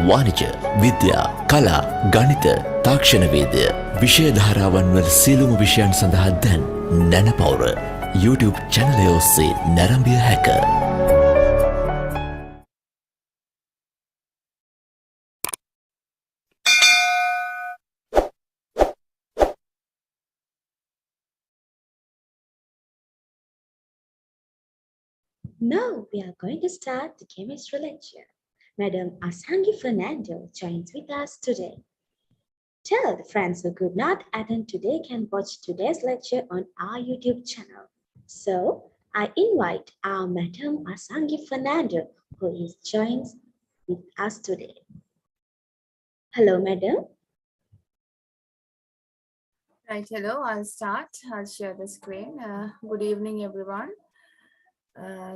වාණිජ, විද්‍යා, කලා, ගණිත, තාක්ෂණ වේදය, විෂය ධාරාවන් වල සියලුම විෂයන් සඳහා දැන් නැනපවුර YouTube channel ඔස්සේ නැරඹිය හැක. Now we are going to start the chemistry lecture. Madam Asangi Fernando joins with us today. Tell the friends who could not attend today can watch today's lecture on our YouTube channel. So I invite our Madam Asangi Fernando who is joins with us today. Hello, Madam. Right, hello, I'll start. I'll share the screen. Good evening, everyone.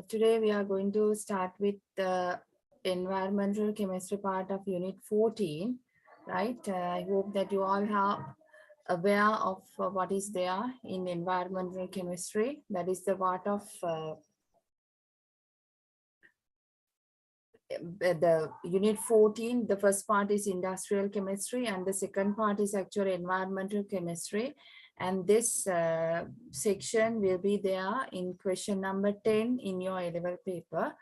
Today we are going to start with the environmental chemistry part of unit 14, right? I hope that you all are aware of what is there in environmental chemistry. That is the part of the unit 14. The first part is industrial chemistry and the second part is actually environmental chemistry. And this section will be there in question number 10 in your A-level paper,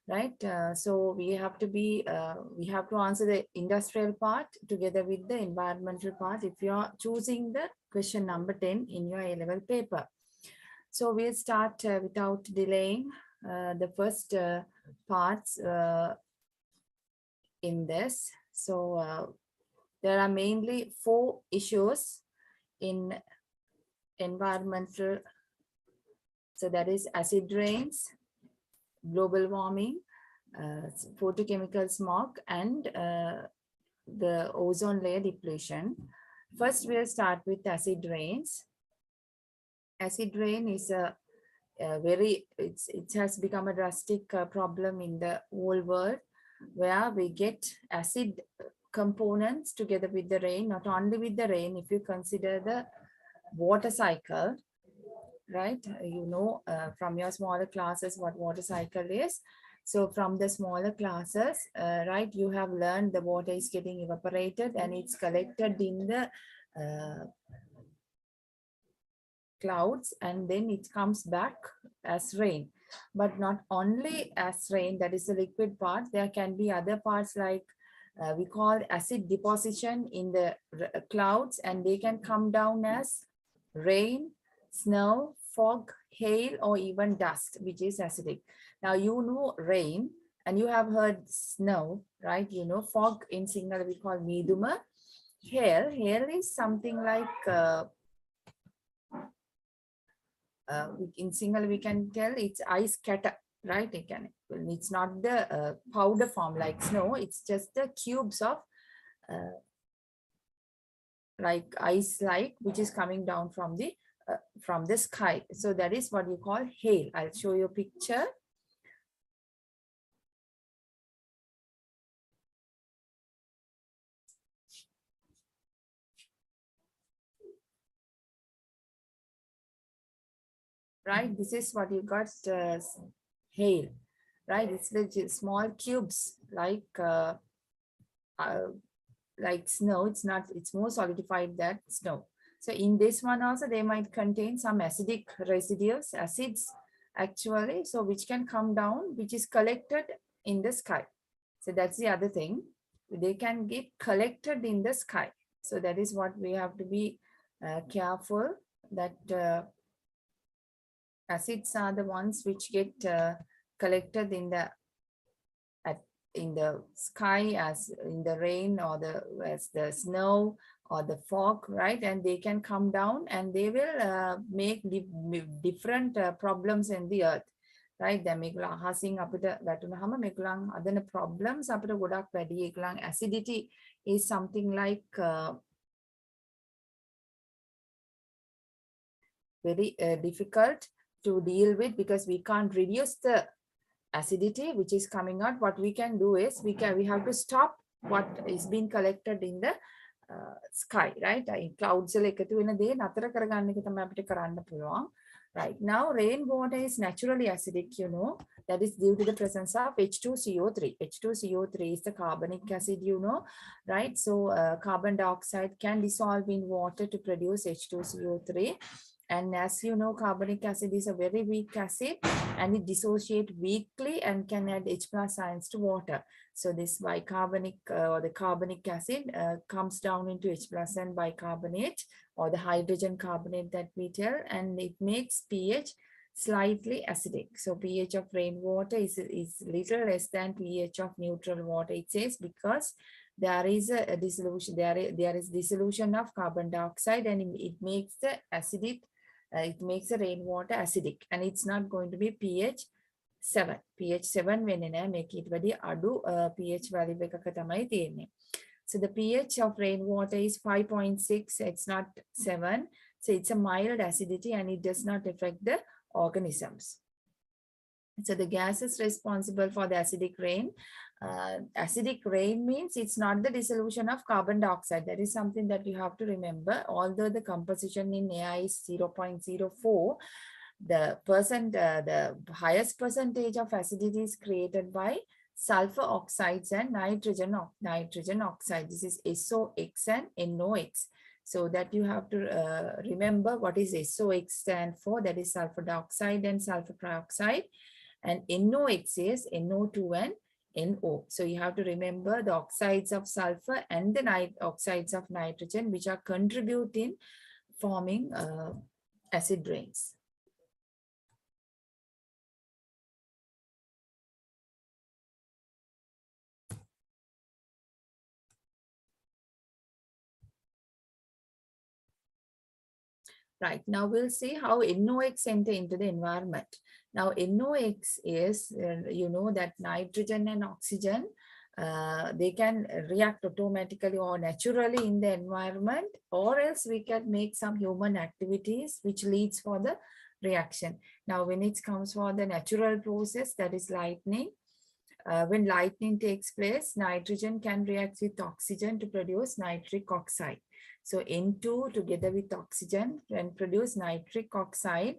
right? So we have to answer the industrial part together with the environmental part if you are choosing the question number 10 in your A-level paper. So we'll start without delaying the first parts in this. So there are mainly 4 issues in environmental. So that is acid rains, global warming, photochemical smog, and the ozone layer depletion. First, we'll start with acid rains. Acid rain is it has become a drastic problem in the whole world, where we get acid components together with the rain. Not only with the rain, if you consider the water cycle, right? You know from your smaller classes what water cycle is. So from the smaller classes, right, you have learned the water is getting evaporated and it's collected in the clouds and then it comes back as rain. But not only as rain, that is the liquid part, there can be other parts like we call acid deposition in the clouds, and they can come down as rain, snow, fog, hail, or even dust, which is acidic. Now you know rain and you have heard snow, right? You know fog in Sinhala we call miduma. Hail is something like in Sinhala we can tell it's ice scatter, right? It's not the powder form like snow, it's just the cubes of like ice which is coming down from the sky. So that is what you call hail. I'll show you a picture. Right, this is what you got hail, right? It's the small cubes like snow. It's more solidified than snow. So in this one also they might contain some acidic residues, acids actually, so which can come down, which is collected in the sky. So that's the other thing, they can get collected in the sky. So that is what we have to be careful, that acids are the ones which get collected in the in the sky, as in the rain or as the snow or the fog, right? And they can come down and they will make different problems in the earth, right? Then මේගොල්ලෝ අහසින් අපිට වැටුනහම මේගොල්ලන් අදන problems අපිට ගොඩක් වැඩි. ඒගොල්ලන් acidity is something like very difficult to deal with, because we can't reduce the acidity which is coming out. What we can do is we have to stop what is being collected in the sky, right? Clouds වල එකතු වෙන දේ නතර කරගන්න එක තමයි අපිට කරන්න පුළුවන්. Right now, rainwater is naturally acidic, you know, that is due to the presence of H2CO3. H2CO3 is the carbonic acid, you know, right? So carbon dioxide can dissolve in water to produce H2CO3. And as you know, carbonic acid is a very weak acid and it dissociates weakly and can add H+ ions to water. So this bicarbonic or the carbonic acid comes down into H+ and bicarbonate, or the hydrogen carbonate that we tell, and it makes pH slightly acidic. So pH of rainwater is little less than pH of neutral water, it says, because there is a dissolution, there is dissolution of carbon dioxide, and it makes the acidic, it makes the rainwater acidic, and it's not going to be pH 7. pH 7 වෙන්නේ නැහැ, මේක ඊට වැඩි අඩු pH value එකක තමයි තියෙන්නේ. So the pH of rainwater is 5.6, it's not 7. So it's a mild acidity and it does not affect the organisms. So the gases responsible for the acidic rain. Acidic rain means it's not the dissolution of carbon dioxide. That is something that you have to remember. Although the composition in air is 0.04, the highest percentage of acidity is created by sulfur oxides and nitrogen oxide. This is SOX and NOx. So that you have to remember what is SOX stand for. That is sulfur dioxide and sulfur trioxide. And NOx is NO2 and NO. So you have to remember the oxides of sulfur and the oxides of nitrogen, which are contributing forming acid rains. Right, now we'll see how NOx enter into the environment. Now NOx is, you know, that nitrogen and oxygen, they can react automatically or naturally in the environment, or else we can make some human activities which leads for the reaction. Now when it comes for the natural process, that is lightning, when lightning takes place, nitrogen can react with oxygen to produce nitric oxide. So N2 together with oxygen can produce nitric oxide,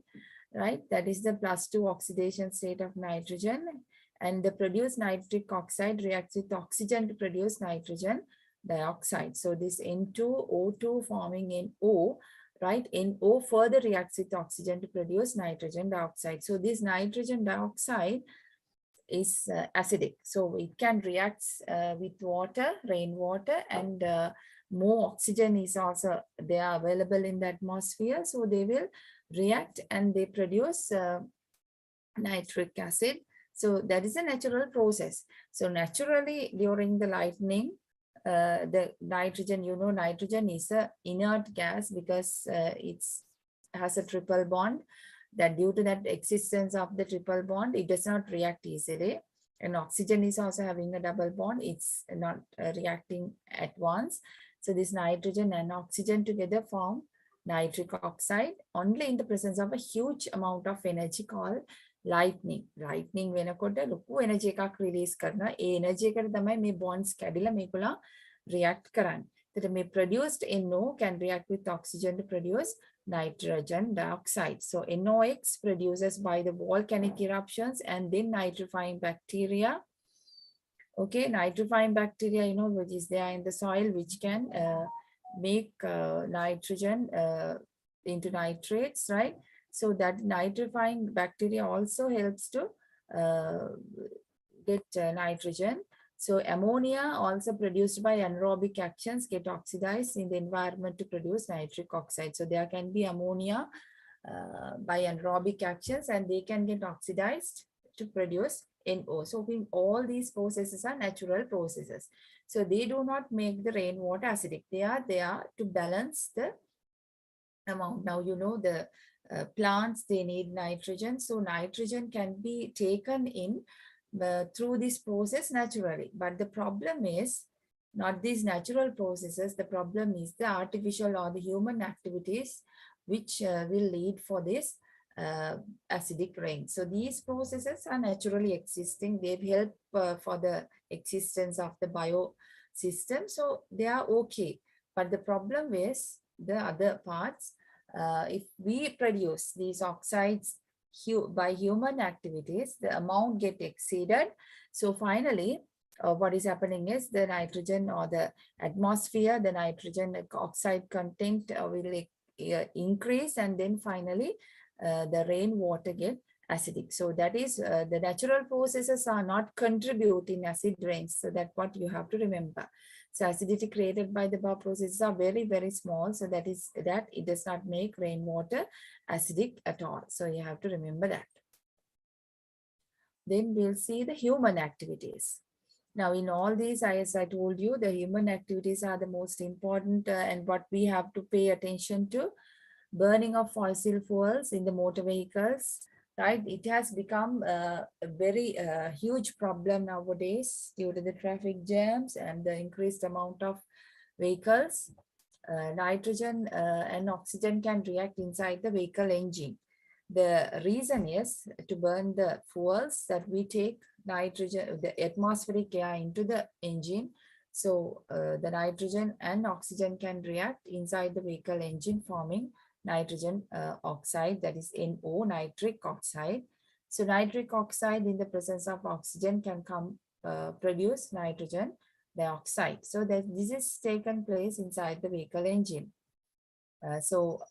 right? That is the +2 oxidation state of nitrogen. And the produced nitric oxide reacts with oxygen to produce nitrogen dioxide. So this N2O2 forming NO, right? NO further reacts with oxygen to produce nitrogen dioxide. So this nitrogen dioxide is acidic. So it can react with water, rainwater, and more oxygen is also there available in the atmosphere. So they will react and they produce nitric acid. So that is a natural process. So naturally during the lightning, the nitrogen, you know, nitrogen is a inert gas because it has a triple bond. That due to that existence of the triple bond, it does not react easily. And oxygen is also having a double bond. It's not reacting at once. So this nitrogen and oxygen together form nitric oxide only in the presence of a huge amount of energy called lightning. Lightning වෙනකොට ලොකු energy එකක් release කරනවා. ඒ energy එකට තමයි මේ bonds කැඩිලා මේගොල්ලෝ react කරන්නේ. That may produced NO can react with oxygen to produce nitrogen dioxide. So NOx produces by the volcanic eruptions and then nitrifying bacteria. Okay, nitrifying bacteria, you know, which is there in the soil, which can make nitrogen into nitrates, right? So that nitrifying bacteria also helps to get nitrogen. So ammonia also produced by anaerobic actions get oxidized in the environment to produce nitric oxide. So there can be ammonia by anaerobic actions and they can get oxidized to produce NO. So all these processes are natural processes. So they do not make the rainwater acidic. They are there to balance the amount. Now, you know, the plants, they need nitrogen. So nitrogen can be taken in through this process naturally. But the problem is not these natural processes. The problem is the artificial or the human activities which will lead for this acidic rain. So these processes are naturally existing. They've helped for the existence of the biosystem. So they are okay. But the problem is the other parts. If we produce these oxides by human activities, the amount get exceeded. So finally, what is happening is the nitrogen or the atmosphere, the nitrogen oxide content will increase, and then finally the rainwater get acidic. So that is the natural processes are not contributing acid rains. So that's what you have to remember. So acidity created by the bar processes are very, very small. So that is that it does not make rainwater acidic at all. So you have to remember that. Then we'll see the human activities. Now, in all these, as I told you, the human activities are the most important and what we have to pay attention to. Burning of fossil fuels in the motor vehicles, right? It has become a very huge problem nowadays due to the traffic jams and the increased amount of vehicles. Nitrogen and oxygen can react inside the vehicle engine. The reason is to burn the fuels that we take nitrogen, the atmospheric air into the engine. So the nitrogen and oxygen can react inside the vehicle engine, forming nitrogen oxide, that is NO, nitric oxide. So nitric oxide in the presence of oxygen can produce nitrogen dioxide. So that this is taken place inside the vehicle engine. So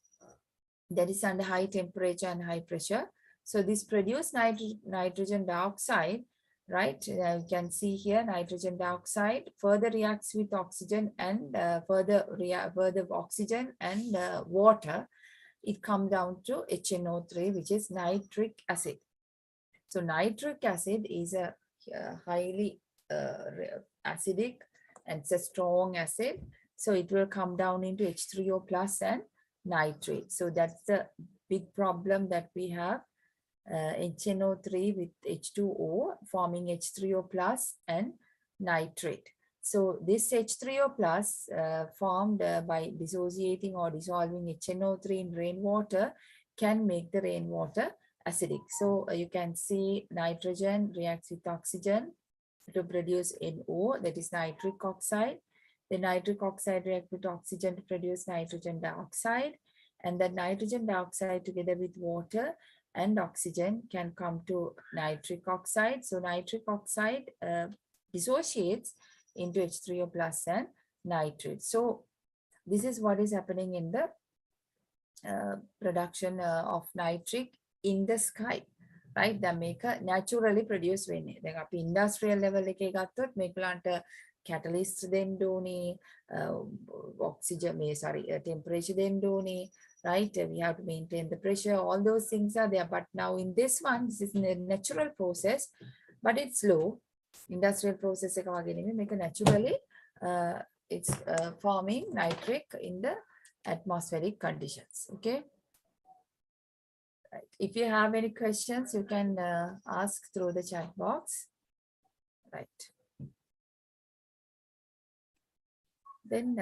that is under high temperature and high pressure. So this produce nitrogen dioxide, right? You can see here nitrogen dioxide further reacts with oxygen and further oxygen and water. It comes down to HNO3, which is nitric acid. So nitric acid is a highly acidic and it's a strong acid. So it will come down into H3O plus and nitrate. So that's the big problem that we have. HNO3 with H2O forming H3O plus and nitrate. So this H3O plus formed by dissociating or dissolving HNO3 in rainwater can make the rainwater acidic. So you can see nitrogen reacts with oxygen to produce NO, that is nitric oxide. The nitric oxide reacts with oxygen to produce nitrogen dioxide, and the nitrogen dioxide together with water and oxygen can come to nitric oxide. So nitric oxide dissociates into H3O plus and nitrate. So this is what is happening in the production of nitric in the sky, right? That make a naturally produced වෙන්නේ. දැන් අපි industrial level එකේ ගත්තොත් මේකලන්ට catalyst දෙන්න ඕනේ, oxygen temperature දෙන්න ඕනේ, right? We have to maintain the pressure. All those things are there. But now in this one, this is a natural process, but it's slow. Industrial process එක වගේ නෙමෙයි, මේක naturally it's forming nitric in the atmospheric conditions. Okay. Right. If you have any questions, you can ask through the chat box. Right. Then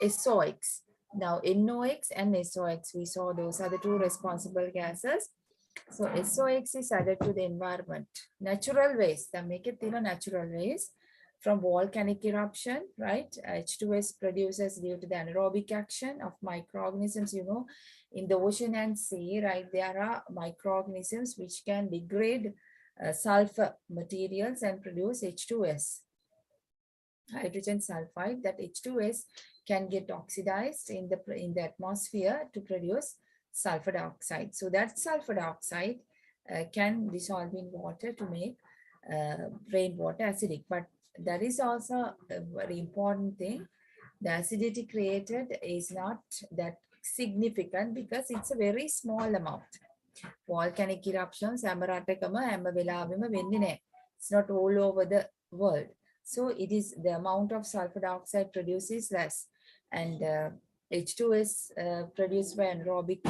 Isoics. Now NOx and SOx, we saw those are the two responsible gases. So SOx is added to the environment. Natural waste, that make it natural waste from volcanic eruption, right? H2S produces due to the anaerobic action of microorganisms, you know, in the ocean and sea, right? There are microorganisms which can degrade sulfur materials and produce H2S, hydrogen sulfide. That H2S can get oxidized in the atmosphere to produce sulfur dioxide. So that sulfur dioxide can dissolve in water to make rainwater acidic. But that is also a very important thing. The acidity created is not that significant because it's a very small amount. Volcanic eruptions, හැම රටකම හැම වෙලාවෙම වෙන්නේ නැහැ. It's not all over the world. So it is the amount of sulfur dioxide produced is less, and H2S produced by anaerobic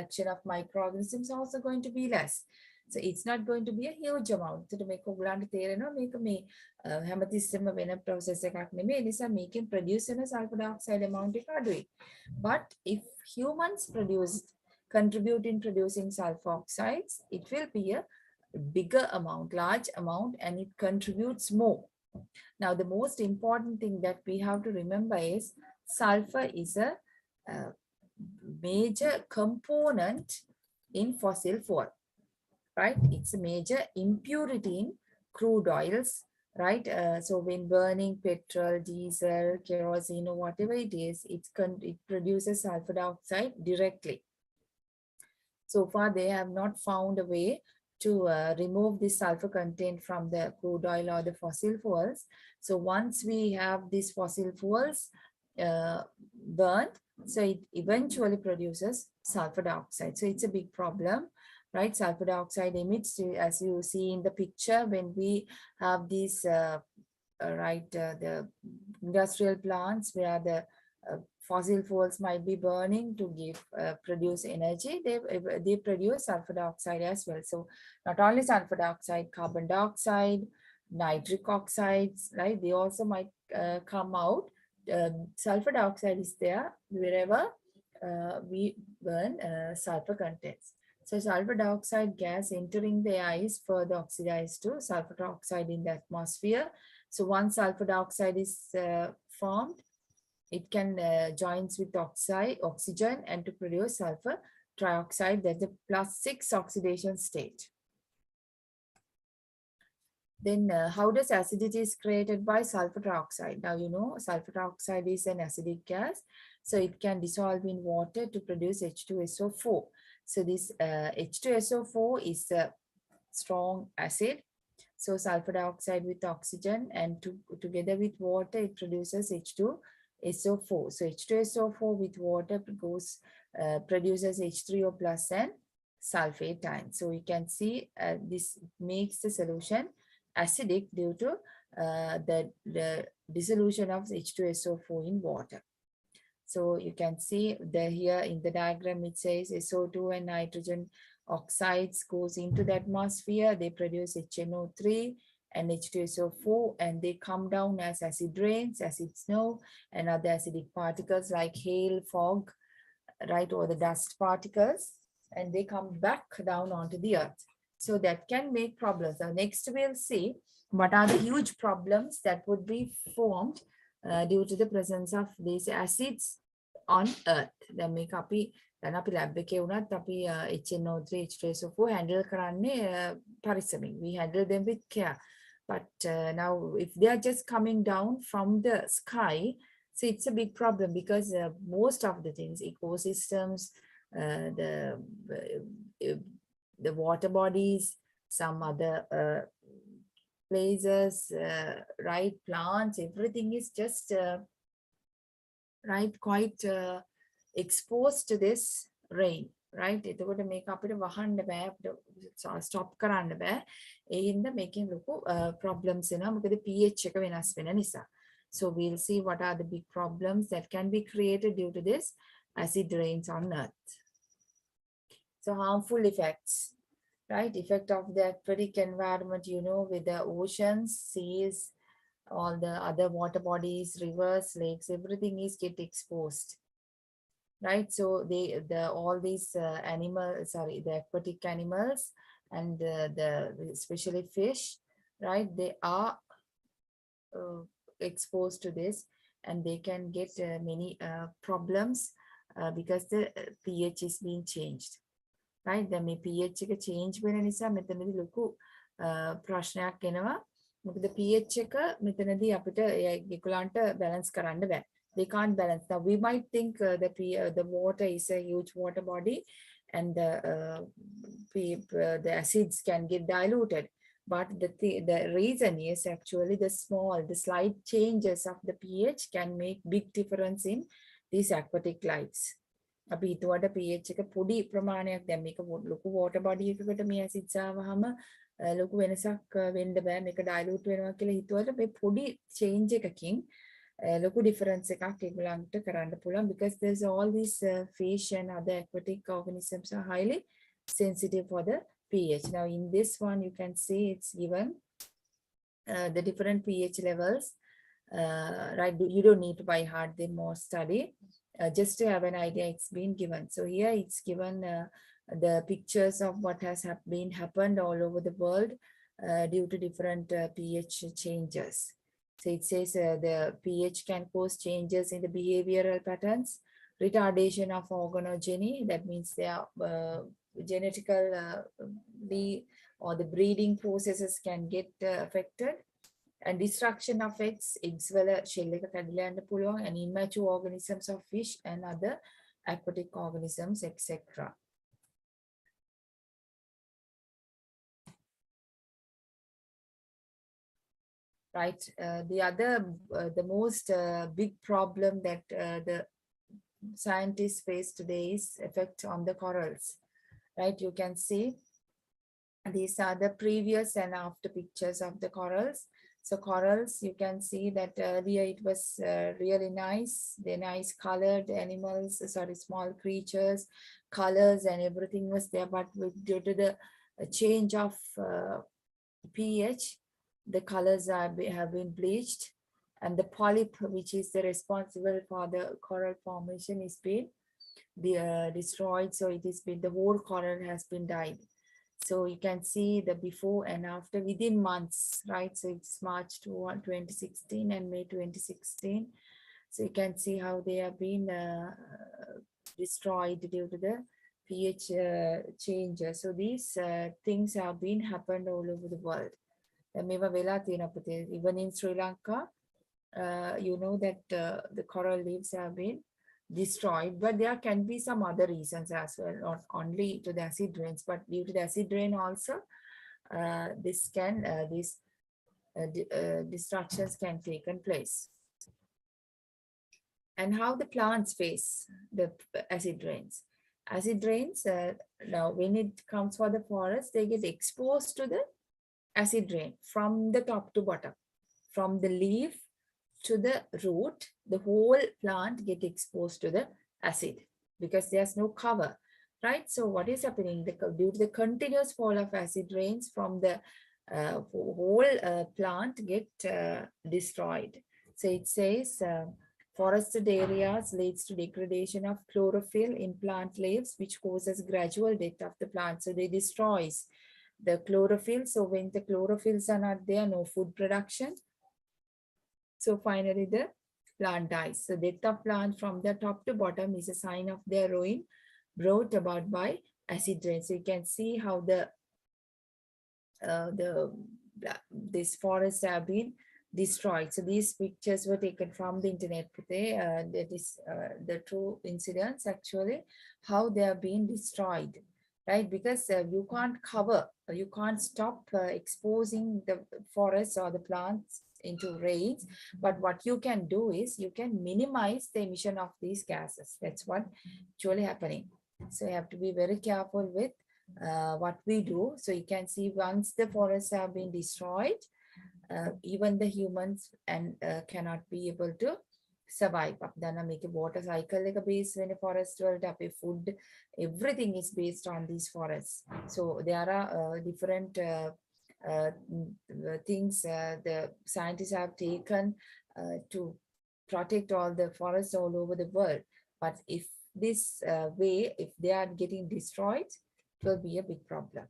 action of microorganisms also going to be less. So it's not going to be a huge amount. So to make ඔයගලන්ට තේරෙනවා මේක මේ හැමතිස්සෙම වෙන process එකක් නෙමෙයි. ඒ නිසා මේකෙන් produce වෙන sulfur dioxide amount එක අඩුයි. But if humans contribute in producing sulfur oxides, it will be a bigger amount, large amount, and it contributes more. Now, the most important thing that we have to remember is sulfur is a major component in fossil fuel, right? It's a major impurity in crude oils, right? So when burning petrol, diesel, kerosene, or whatever it is, it produces sulfur dioxide directly. So far, they have not found a way to remove the sulfur content from the crude oil or the fossil fuels. So once we have these fossil fuels burnt, so it eventually produces sulfur dioxide. So it's a big problem, right? Sulfur dioxide emits, as you see in the picture, when we have these, the industrial plants where the fossil fuels might be burning to produce energy, they produce sulfur dioxide as well. So not only sulfur dioxide, carbon dioxide, nitric oxides, right? They also might come out. Sulfur dioxide is there wherever we burn sulfur contents. So sulfur dioxide gas entering the air is further oxidized to sulfur dioxide in the atmosphere. So once sulfur dioxide is formed, it can joins with oxygen and to produce sulfur trioxide. That's a +6 oxidation state. Then how does acidity is created by sulfur trioxide? Now you know sulfur trioxide is an acidic gas, so it can dissolve in water to produce H2SO4. So this H2SO4 is a strong acid. So sulfur dioxide with oxygen and together with water, it produces H2SO4. So H2SO4 with water produces H3O plus and sulfate ion. So you can see this makes the solution acidic due to the dissolution of H2SO4 in water. So you can see here in the diagram it says SO2 and nitrogen oxides goes into the atmosphere. They produce HNO3 and H2SO4, and they come down as acid rains, acid snow, and other acidic particles like hail, fog, right, or the dust particles, and they come back down onto the earth. So that can make problems. Now next we'll see what are the huge problems that would be formed due to the presence of these acids on earth. Then make up දැන් අපි lab එකේ වුණත් අපි HNO3 H2SO4 handle කරන්නේ පරිස්සමින්. We handle them with care. But now if they are just coming down from the sky, so it's a big problem because most of the things, ecosystems, the water bodies, some other places, right, plants, everything is just right, quite exposed to this rain, right? එතකොට මේක අපිට වහන්න බෑ, stop කරන්න බෑ. ඒ හින්දා මේකෙන් ලොකු problems එනවා. මොකද pH එක වෙනස් වෙන නිසා. So we'll see what are the big problems that can be created due to this acid rains on earth. So harmful effects, right? Effect of the aquatic environment, you know, with the oceans, seas, all the other water bodies, rivers, lakes, everything is get exposed. Right, so all these animals, the aquatic animals and especially fish, right, they are exposed to this, and they can get many problems because the pH is being changed, right? The pH එක change වෙන නිසා මෙතනදී ලොකු ප්‍රශ්නයක් එනවා. මොකද pH එක මෙතනදී අපිට ඒගොල්ලන්ට balance කරන්න බෑ. They can't balance. Now we might think the water is a huge water body and the acids can get diluted. But the reason is actually the slight changes of the pH can make big difference in these aquatic lives. අපි හිතුවට pH එක පොඩි ප්‍රමාණයක් දැන් මේක ලොකු water body එකකට මේ acids ආවහම ලොකු වෙනසක් වෙන්න බෑ මේක dilute වෙනවා කියලා හිතුවට මේ පොඩි change එකකින් ලොකු difference එකක් ඒගොල්ලන්ට කරන්න පුළුවන් because there's all these fish and other aquatic organisms are highly sensitive for the pH. Now in this one you can see it's given the different pH levels. Right, you don't need to by heart them or study, just to have an idea. It's been given. So here it's given the pictures of what has been happened all over the world due to different pH changes. So it says the pH can cause changes in the behavioral patterns, retardation of organogeny, that means their genetical or the breeding processes can get affected, and destruction of eggs වල shell එක කැඩිලා යන්න පුළුවන්, and immature organisms of fish and other aquatic organisms, etc. Right, the most big problem that the scientists face today is effect on the corals. Right, you can see these are the previous and after pictures of the corals. So corals, you can see that earlier it was really nice. They're nice colored animals, sorry, small creatures, colors and everything was there. But due to the change of pH, the colors have been bleached, and the polyp, which is the responsible for the coral formation, is been destroyed. So it is been, the whole coral has been died. So you can see the before and after within months, right? So it's March 2016 and May 2016. So you can see how they have been destroyed due to the pH changes. So these things have been happened all over the world. Even in Sri Lanka, you know that the coral reefs have been destroyed, but there can be some other reasons as well, not only to the acid rains, but due to the acid rain also, these destructions can take place. And how the plants face the acid rains. Acid rains, now when it comes for the forest, they get exposed to the acid rain from the top to bottom, from the leaf to the root, the whole plant get exposed to the acid because there's no cover, right? So what is happening? Due to the continuous fall of acid rains from the whole plant get destroyed. So it says forested areas leads to degradation of chlorophyll in plant leaves, which causes gradual death of the plant. So they destroys the chlorophyll. So when the chlorophylls are not there, no food production. So finally the plant dies. So death of plant from the top to bottom is a sign of their ruin brought about by acid rain. So you can see how these forests have been destroyed. So these pictures were taken from the internet. That is the true incidents actually, how they have been destroyed, right? Because you can't cover, you can't stop exposing the forests or the plants into rains, but what you can do is you can minimize the emission of these gases. That's what actually happening. So you have to be very careful with what we do. So you can see once the forests have been destroyed, even the humans and cannot be able to survive. Make a water cycle like a base when a forest world up a food, everything is based on these forests. So there are different things the scientists have taken to protect all the forests all over the world. But if this way, if they are getting destroyed, it will be a big problem.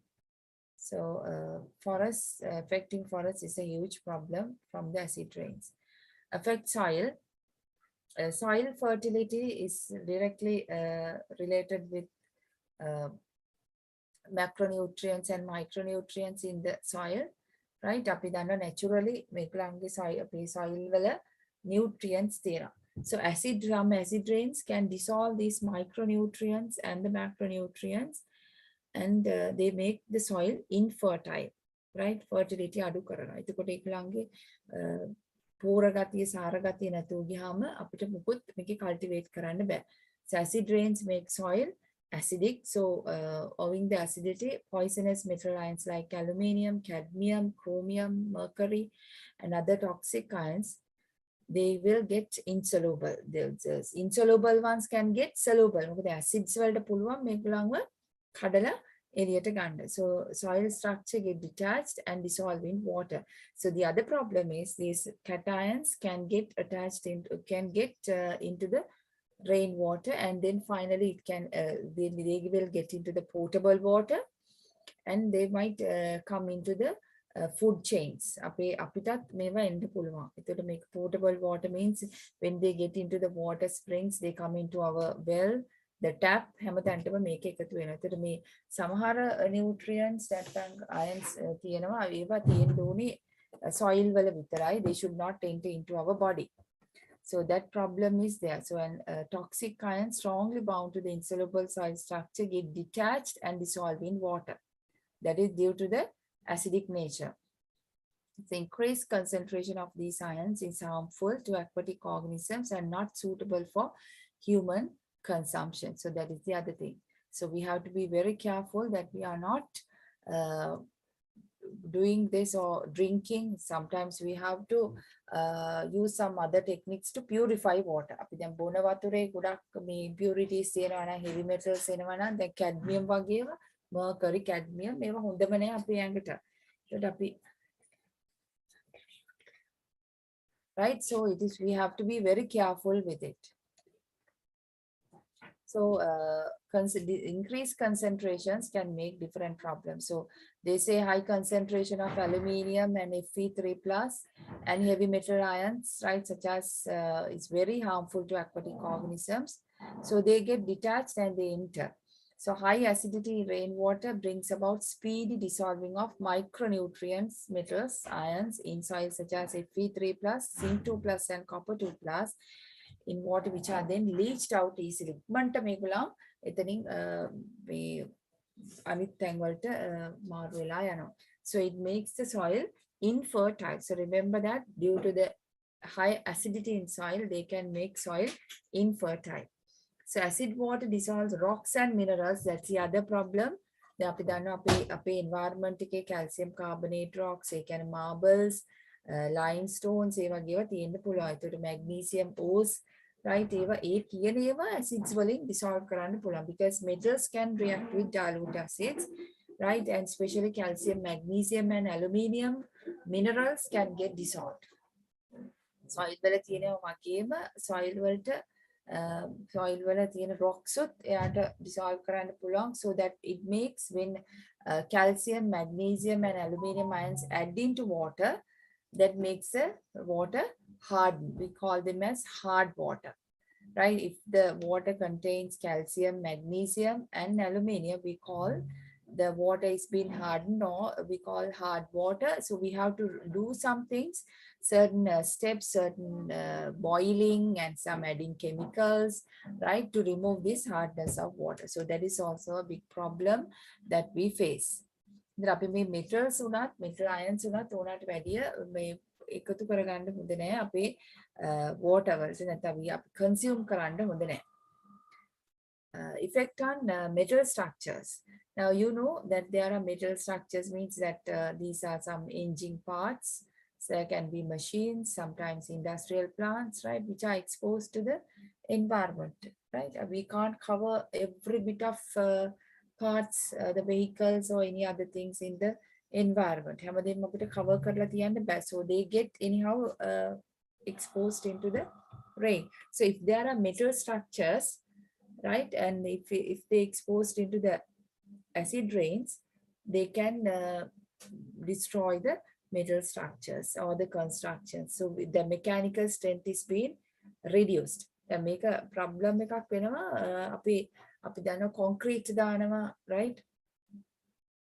So forests, affecting forests is a huge problem from the acid rains. Affect soil. Soil fertility is directly related with macronutrients and micronutrients in the soil, right? Naturally soil wala nutrients there. So acid rains can dissolve these micronutrients and the macronutrients, and they make the soil infertile, right? Fertility adu karana. එතකොට ඒගොල්ලන්ගේ පෝර ගතිය සාර ගතිය නැතුව ගියාම අපිට මුකුත් මේක කල්ටිවේට් කරන්න බෑ. So acid rains make soil acidic. So owing the acidity, poisonous metal ions like aluminium, cadmium, chromium, mercury, and other toxic ions, they will get insoluble. The insoluble ones can get soluble. මොකද acids වලට පුළුවන් මේගොල්ලන්ව කඩලා එළියට ගන්න. So soil structure get detached and dissolved in water. So the other problem is these cations can get attached into the rainwater, and then finally it can they will get into the potable water, and they might come into the food chains. අපිටත් මේවා එන්න පුළුවන්. එතකොට මේක potable water means when they get into the water springs, they come into our well, the tap, හැමතැනටම මේක එකතු වෙනවා. එතකොට මේ සමහර nutrients නැත්නම් ions තියෙනවා. ඒවා තියෙන්න ඕනේ soil වල විතරයි. They should not enter into our body. So that problem is there. So an toxic ion strongly bound to the insoluble soil structure get detached and dissolved in water. That is due to the acidic nature. The increased concentration of these ions is harmful to aquatic organisms and not suitable for human consumption. So that is the other thing. So we have to be very careful that we are not doing this or drinking. Sometimes we have to use some other techniques to purify water. අපි දැන් බොන වතුරේ ගොඩක් මේ impurities තියෙනවා නම්, heavy metals එනවා නම්, දැන් cadmium වගේම mercury, cadmium මේවා හොඳම නෑ අපේ ඇඟට. ඒකට අපි right, so we have to be very careful with it. So increased concentrations can make different problems. So they say high concentration of aluminium and Fe3 plus and heavy metal ions, right, such as is very harmful to aquatic organisms. So they get detached and they enter. So high acidity rainwater brings about speedy dissolving of micronutrients, metals, ions in soil such as Fe3 plus, zinc 2 plus, and copper 2 plus in water, which are then leached out easily. මන්ට මේගොල්ලන් එතනින් මේ අනිත් තැන් වලට මාරු වෙලා යනවා. So it makes the soil infertile. So remember that due to the high acidity in soil, they can make soil infertile. So acid water dissolves rocks and minerals. That's the other problem. දැන් අපි දන්නවා අපේ environment එකේ calcium carbonate rocks, ඒ කියන්නේ marbles, limestones ඒ වගේවා තියෙන්න පුළුවන්. ඒකට magnesium ores, right, ඒවා ඒ කියන ඒවා acids වලින් dissolve කරන්න පුළුවන් because metals can react with dilute acids, right, and especially calcium, magnesium and aluminium minerals can get dissolved. soil වල තියෙනවා වගේම soil වල තියෙන rocks උත් එයාට dissolve කරන්න පුළුවන්, so that it makes when calcium, magnesium and aluminium ions add into water, that makes the water harden. We call them as hard water, right? If the water contains calcium, magnesium and aluminium, we call the water is being hardened, or we call hard water. So we have to do some things, certain steps, certain boiling and some adding chemicals, right, to remove this hardness of water. So that is also a big problem that we face. අපි මේ metals උනත් metal ions උනත් ඕනට වැඩිය මේ එකතු කරගන්න හොඳ නෑ අපේ water වලට, නැත්නම් අපි consume කරන්න හොඳ නෑ. Effect on metal structures. Now you know that there are metal structures, means that these are some engine parts. So there can be machines, sometimes industrial plants, right, which are exposed to the environment, right? We can't cover every bit of parts, the vehicles or any other things in the environment. හැමදේම අපිට cover කරලා තියන්න බෑ. So they get anyhow exposed into the rain. So if there are metal structures, right, and if they exposed into the acid rains, they can destroy the metal structures or the constructions. So the mechanical strength is being reduced. දැන් මේක problem එකක් වෙනවා. අපි දන්නවා concrete දානවා, right?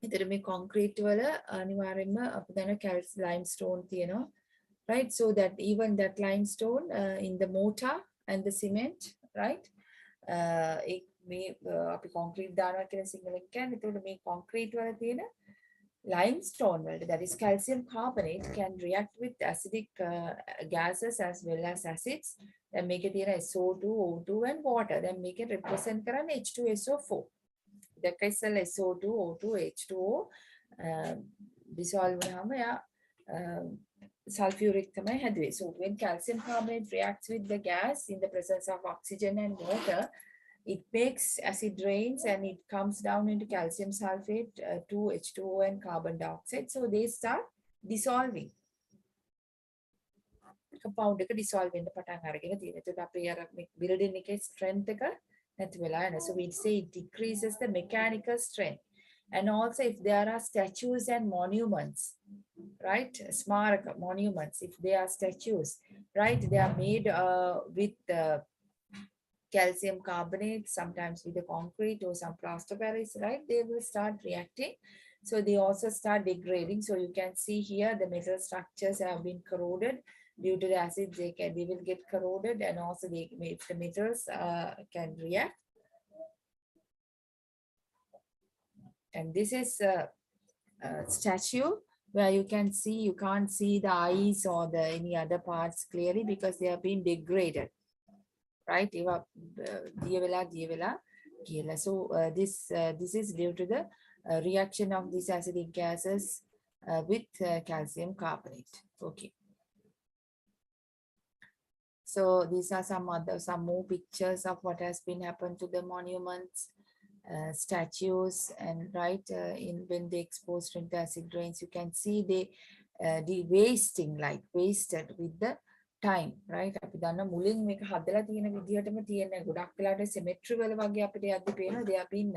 ඒතර මේ concrete වල අනිවාර්යයෙන්ම අපි දන්නවා limestone තියෙනවා, right? So that even that limestone in the mortar and the cement, right? මේ අපි concrete දානවා කියන සිංහලෙන් කියන්නේ. ඒතකොට මේ concrete වල තියෙන limestone වලට, that is calcium carbonate, can react with acidic gases as well as acids. Then make it here SO2, O2 and water. Then make it represent කරන්නේ H2SO4. දැක්ක ඉස්සෙල්ලා SO2 O2 H2O dissolve වුණාම යා sulfuric තමයි හැදුවේ. So when calcium carbonate reacts with the gas in the presence of oxygen and water, it makes acid rains and it comes down into calcium sulfate, 2H2O and carbon dioxide. So they start dissolving. Compound එක dissolve වෙන්න පටන් අරගෙන තියෙනවා. ඒකට අපි අර building එකේ strength එක නැති වෙලා යනවා. So we say it decreases the mechanical strength. And also if there are statues and monuments, right? Smaraka monuments, if they are statues, right? They are made with calcium carbonate, sometimes with the concrete or some plaster Paris, right? They will start reacting. So they also start degrading. So you can see here the metal structures have been corroded due to the acids. They will get corroded, and also the metals can react. And this is a statue where you can't see the eyes or the any other parts clearly because they have been degraded, right? So this is due to the reaction of these acidic gases with calcium carbonate. Okay. So these are some more pictures of what has been happened to the monuments, statues, and right when they exposed into acid rains, you can see they wasted with the time, right? අපි දන්න මුලින් මේක හදලා තියෙන විදිහටම තියෙන ගොඩක් වෙලාට symmetry වල වගේ අපිට යද්දි පේනවා they have been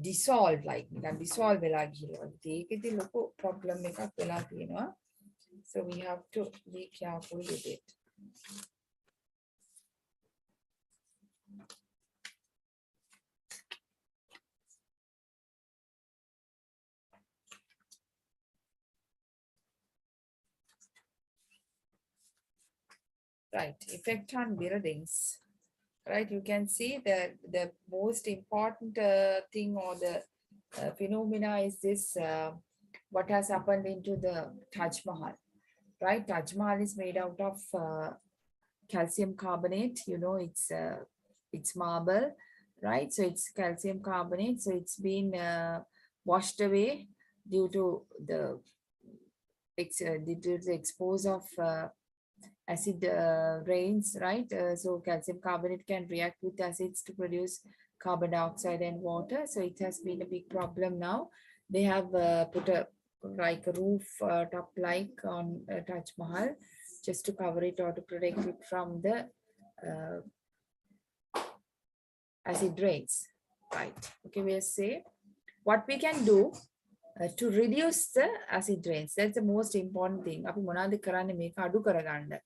dissolved, like නිකන් dissolve වෙලා ගිහලා වගේ. ඒකෙදි ලොකු problem එකක් වෙලා තියෙනවා. So we have to be careful with it. Right, effect on buildings. Right, you can see that the most important thing or the phenomena is this, what has happened into the Taj Mahal. Right, Taj Mahal is made out of calcium carbonate. You know, it's marble, right? So it's calcium carbonate. So it's been washed away due to the expose of acid rains, right? So calcium carbonate can react with acids to produce carbon dioxide and water. So it has been a big problem now. They have put a roof top like on Taj Mahal just to cover it or to protect it from the acid rains, right? Okay, we'll say what we can do to reduce the acid rains. That's the most important thing. අපි මොනවද කරන්නේ මේක අඩු කරගන්න,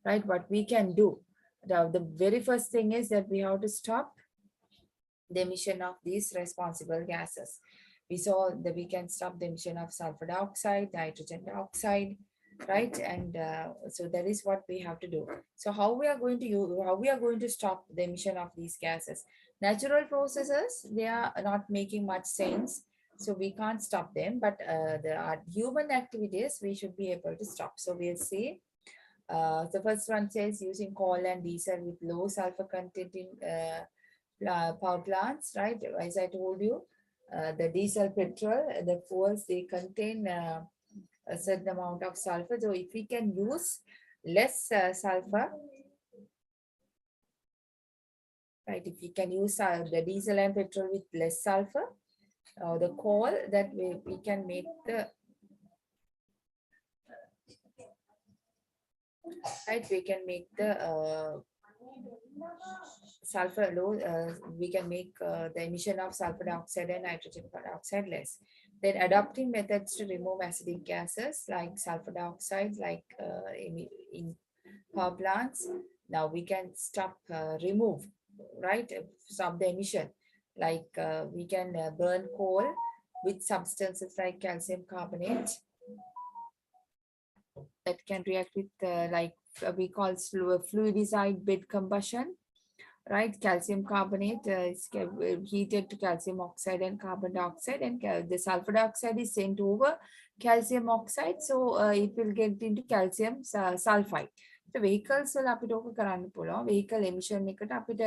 right? What we can do. The very first thing is that we have to stop the emission of these responsible gases. We saw that we can stop the emission of sulfur dioxide, nitrogen dioxide, right? And so that is what we have to do. So how we are going to stop the emission of these gases? Natural processes, they are not making much sense. So we can't stop them, but the human activities we should be able to stop. So we'll see. The first one says using coal and diesel with low sulfur content in power plants, right? As I told you, the diesel, petrol, the fuels, they contain a certain amount of sulfur. So if we can use less sulfur, right? If we can use the diesel and petrol with less sulfur, the coal, that we can make the right, we can make the sulfur low, we can make the emission of sulfur dioxide and nitrogen dioxide less. Then adopting methods to remove acidic gases like sulfur dioxide, like in power plants. Now we can remove, right, stop the emission. Like we can burn coal with substances like calcium carbonate that can react with like we call fluidized bed combustion, right? Calcium carbonate is heated to calcium oxide and carbon dioxide, and the sulfur dioxide is sent over calcium oxide, so it will get into calcium sulfide. So vehicles වල අපිට ඕක කරන්න පුළුවන්. Vehicle emission එකට අපිට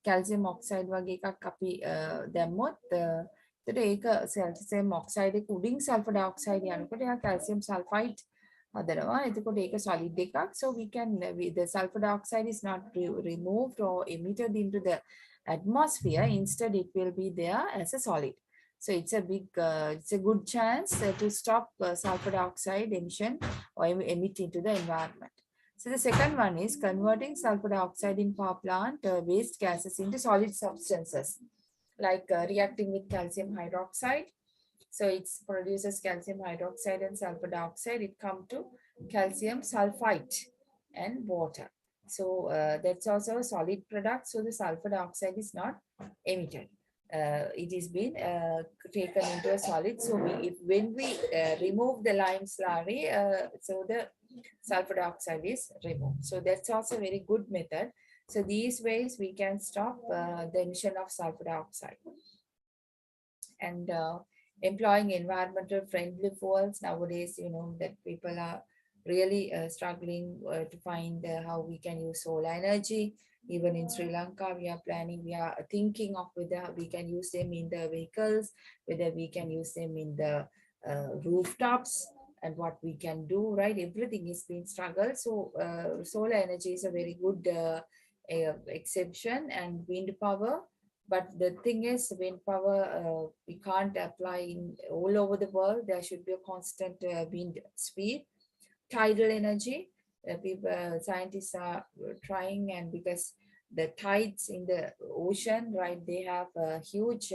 calcium oxide වගේ එකක් අපි දැම්මොත් එතකොට ඒක calcium oxide එක උඩින් sulfur dioxide යනකොට එයා calcium sulfide හදනවා. එතකොට ඒක solid එකක්. So we can the sulfur dioxide is not removed or emitted into the atmosphere. Instead, it will be there as a solid. So it's a good chance to stop sulfur dioxide emission or emit into the environment. So the second one is converting sulfur dioxide in power plant waste gases into solid substances, like reacting with calcium hydroxide. So it produces calcium hydroxide and sulfur dioxide. It comes to calcium sulfite and water. So that's also a solid product. So the sulfur dioxide is not emitted. It is been taken into a solid. So when we remove the lime slurry, so the sulfur dioxide is removed. So that's also a very good method. So these ways we can stop the emission of sulfur dioxide. And employing environmental friendly fuels nowadays, you know, that people are really struggling to find how we can use solar energy. Even in Sri Lanka, we are thinking of whether we can use them in the vehicles, whether we can use them in the rooftops, and what we can do, right? Everything is being struggled. So solar energy is a very good exception, and wind power. But the thing is, wind power, we can't apply in all over the world. There should be a constant wind speed. Tidal energy, scientists are trying, and because the tides in the ocean, right, they have a huge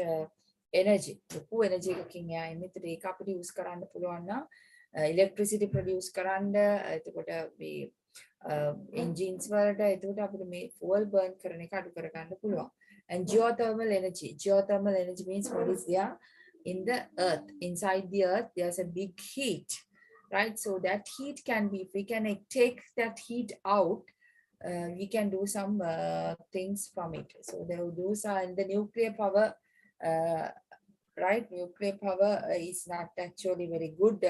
energy. The energy එකකින් එයා එමෙතට ඒක අපිට use කරන්න පුළුවන් නම් electricity produce කරන්න එතකොට මේ engines වලට එතකොට අපිට මේ fuel burn කරන එක අඩු කරගන්න පුළුවන්. And geothermal energy means what is there in the earth. Inside the earth there's a big heat, right? So that heat can be, if we can take that heat out, we can do some things from it. So those are in the nuclear power, right? Nuclear power is not actually very good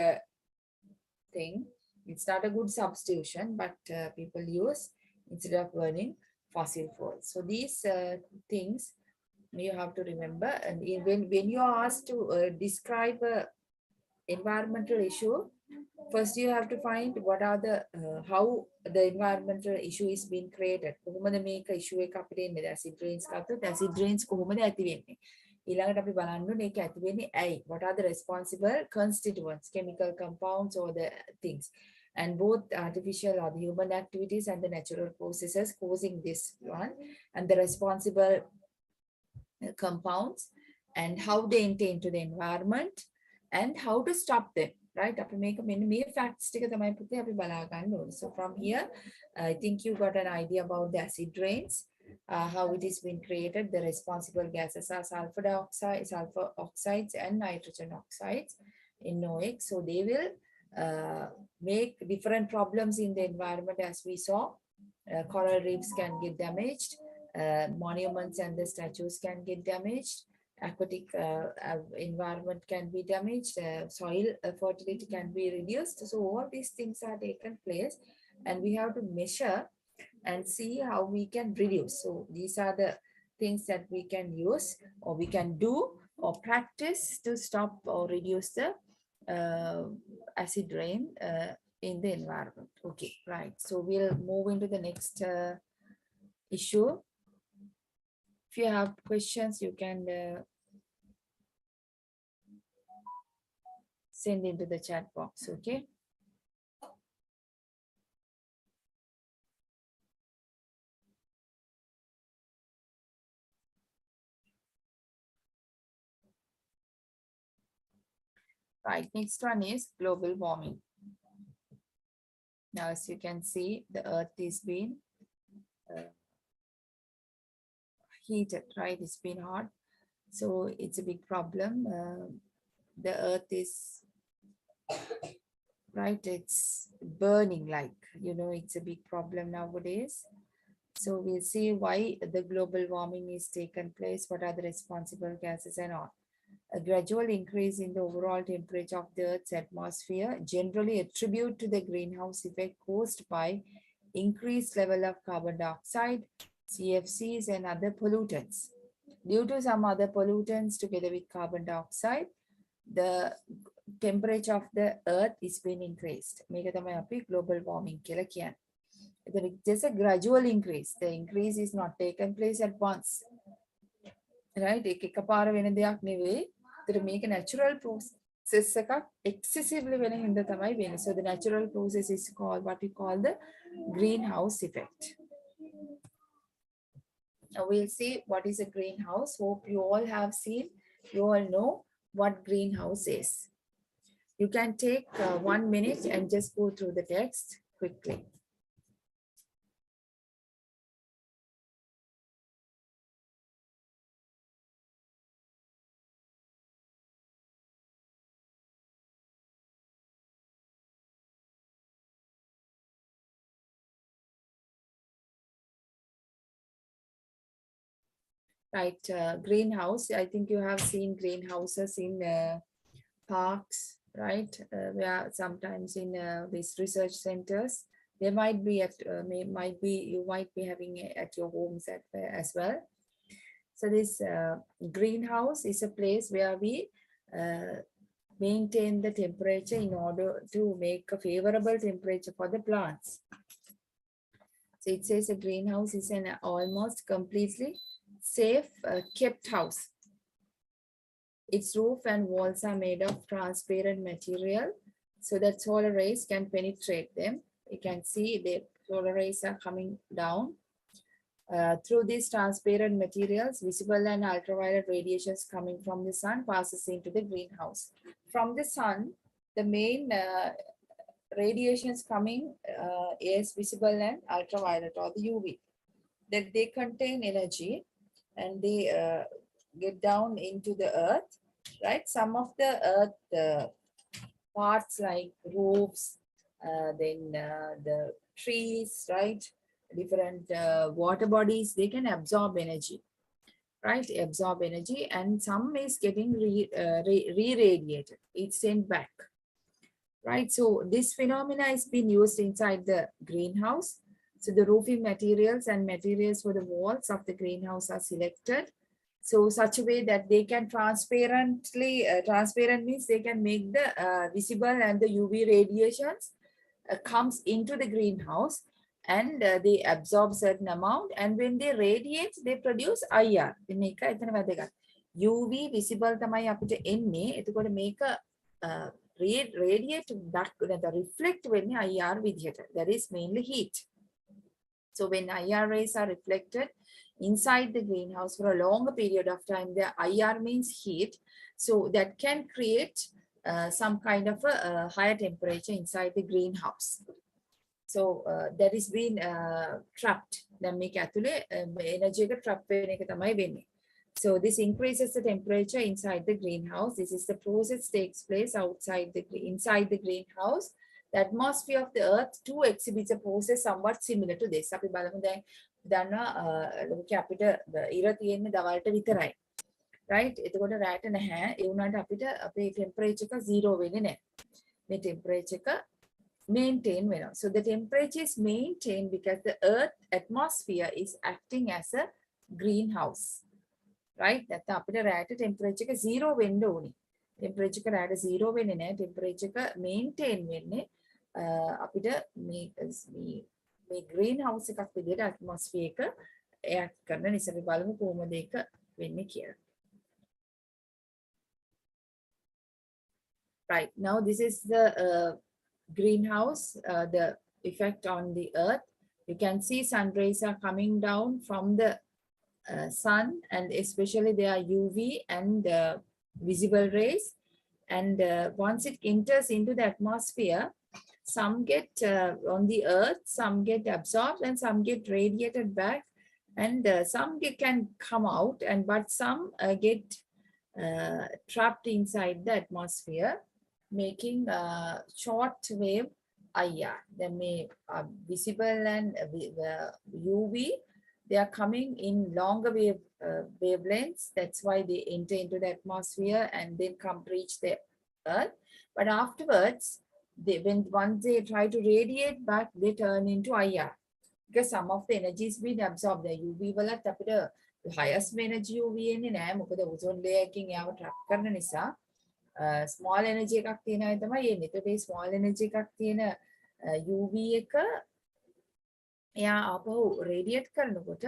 thing. It's not a good substitution, but people use instead of burning fossil fuels. So these things you have to remember. And when you are asked to describe a environmental issue, first you have to find what are the how the environmental issue is being created. කොහොමද මේක issue එක අපිට එන්නේ? acid rains ගත්තොත් acid rains කොහොමද ඇති වෙන්නේ? ඊළඟට අපි බලන්න ඕනේ ඒක ඇති වෙන්නේ ඇයි? What are the responsible constituents, chemical compounds or the things? And both artificial or the human activities and the natural processes causing this one, and the responsible compounds and how they enter into the environment and how to stop them, right? අපි මේක මෙන්න මේ facts ටික තමයි පුතේ අපි බලා ගන්න ඕනේ. So from here I think you got an idea about the acid rains, how it is being created. The responsible gases are sulfur dioxide, sulfur oxides and nitrogen oxides in NOx. So they will make different problems in the environment, as we saw. Coral reefs can get damaged, monuments and the statues can get damaged, aquatic environment can be damaged, soil fertility can be reduced. So all these things are taken place, and we have to measure and see how we can reduce. So these are the things that we can use or we can do or practice to stop or reduce the acid rain in the environment. Okay, right. So we'll move into the next issue. If you have questions, you can send into the chat box. Okay. Right, next one is global warming. Now, as you can see, the earth is being heated, right? It's been hot. So it's a big problem. The earth is, right, it's burning, like, you know, it's a big problem nowadays. So we'll see why the global warming is taken place, what are the responsible gases and all. A gradual increase in the overall temperature of the Earth's atmosphere generally attribute to the greenhouse effect caused by increased level of carbon dioxide, CFCs and other pollutants. Due to some other pollutants together with carbon dioxide, the temperature of the earth is being increased. මේක තමයි අපි global warming කියලා කියන්නේ. It's just a gradual increase. The increase is not taken place at once. Right? එකපාර වෙන දෙයක් නෙවෙයි. ඒතර මේක natural process එකක් excessively වෙන හින්දා තමයි වෙන්නේ. So the natural process is called what we call the greenhouse effect. Now we'll see what is a greenhouse. Hope you all have seen, you all know what greenhouse is. You can take 1 minute and just go through the text quickly. Right, greenhouse. I think you have seen greenhouses in parks, right? Where sometimes in these research centers, they might be at, you might be having it at your homes as well. So this greenhouse is a place where we maintain the temperature in order to make a favorable temperature for the plants. So it says a greenhouse is an almost completely safe kept house. Its roof and walls are made of transparent material so that solar rays can penetrate them. You can see the solar rays are coming down. Through these transparent materials, visible and ultraviolet radiations coming from the sun passes into the greenhouse. From the sun, the main radiations coming is visible and ultraviolet or the UV. That they contain energy and they get down into the earth, right? Some of the earth parts like roofs, then the trees, right? Different water bodies, they can absorb energy, right? Absorb energy, and some is getting re-radiated. It's sent back, right? So this phenomena is being used inside the greenhouse. So the roofing materials and materials for the walls of the greenhouse are selected. So such a way that they can transparently, transparent means they can make the visible and the UV radiations comes into the greenhouse and they absorb certain amount, and when they radiate, they produce IR. UV visible තමයි අපිට එන්නේ. එතකොට මේක radiate back, reflect වෙන්නේ IR විදියට. That is mainly heat. So when IR rays are reflected inside the greenhouse for a longer period of time, the IR means heat. So that can create some kind of a higher temperature inside the greenhouse. So that is being trapped. Energy trap. So this increases the temperature inside the greenhouse. This is the process takes place inside the greenhouse. The atmosphere of the earth too exhibits a process somewhat similar to this. අපි බලමු දැන් දන්නවා අපිට ඉර තියෙන්නේ දවල්ට විතරයි. Right? එතකොට රැට නැහැ. ඒ වුණාට අපිට අපේ temperature එක 0 වෙන්නේ නැහැ. මේ temperature එක maintain වෙනවා. So the temperature is maintained because the earth atmosphere is acting as a greenhouse. Right? නැත්නම් අපිට රැට temperature එක 0 වෙන්න ඕනේ. Temperature එක රැට 0 වෙන්නේ නැහැ. Temperature එක maintain වෙන්නේ අපිට මේ greenhouse එකක් විදිහට atmosphere එක act කරන නිසා අපි බලමු කොහොමද ඒක වෙන්නේ කියලා. Right, now this is the greenhouse, the effect on the earth. You can see sun rays are coming down from the sun, and especially they are UV and visible rays. And once it enters into the atmosphere, some get on the earth, some get absorbed, and some get radiated back, and some can come out, and but some get trapped inside the atmosphere, making short wave IR. They may visible and UV. They are coming in longer wavelengths. That's why they enter into the atmosphere and then come reach the earth. But afterwards, once they try to radiate back, they turn into IR. because some of the energy is being absorbed. The UV වලත් අපිට highest energy UV එන්නේ නැහැ. මොකද ozone layer එකකින් එයාව trap කරන නිසා small energy එකක් තියෙන අය තමයි එන්නේ. ඒකට මේ small energy එකක් තියෙන UV එක එයා ආපහු radiate කරනකොට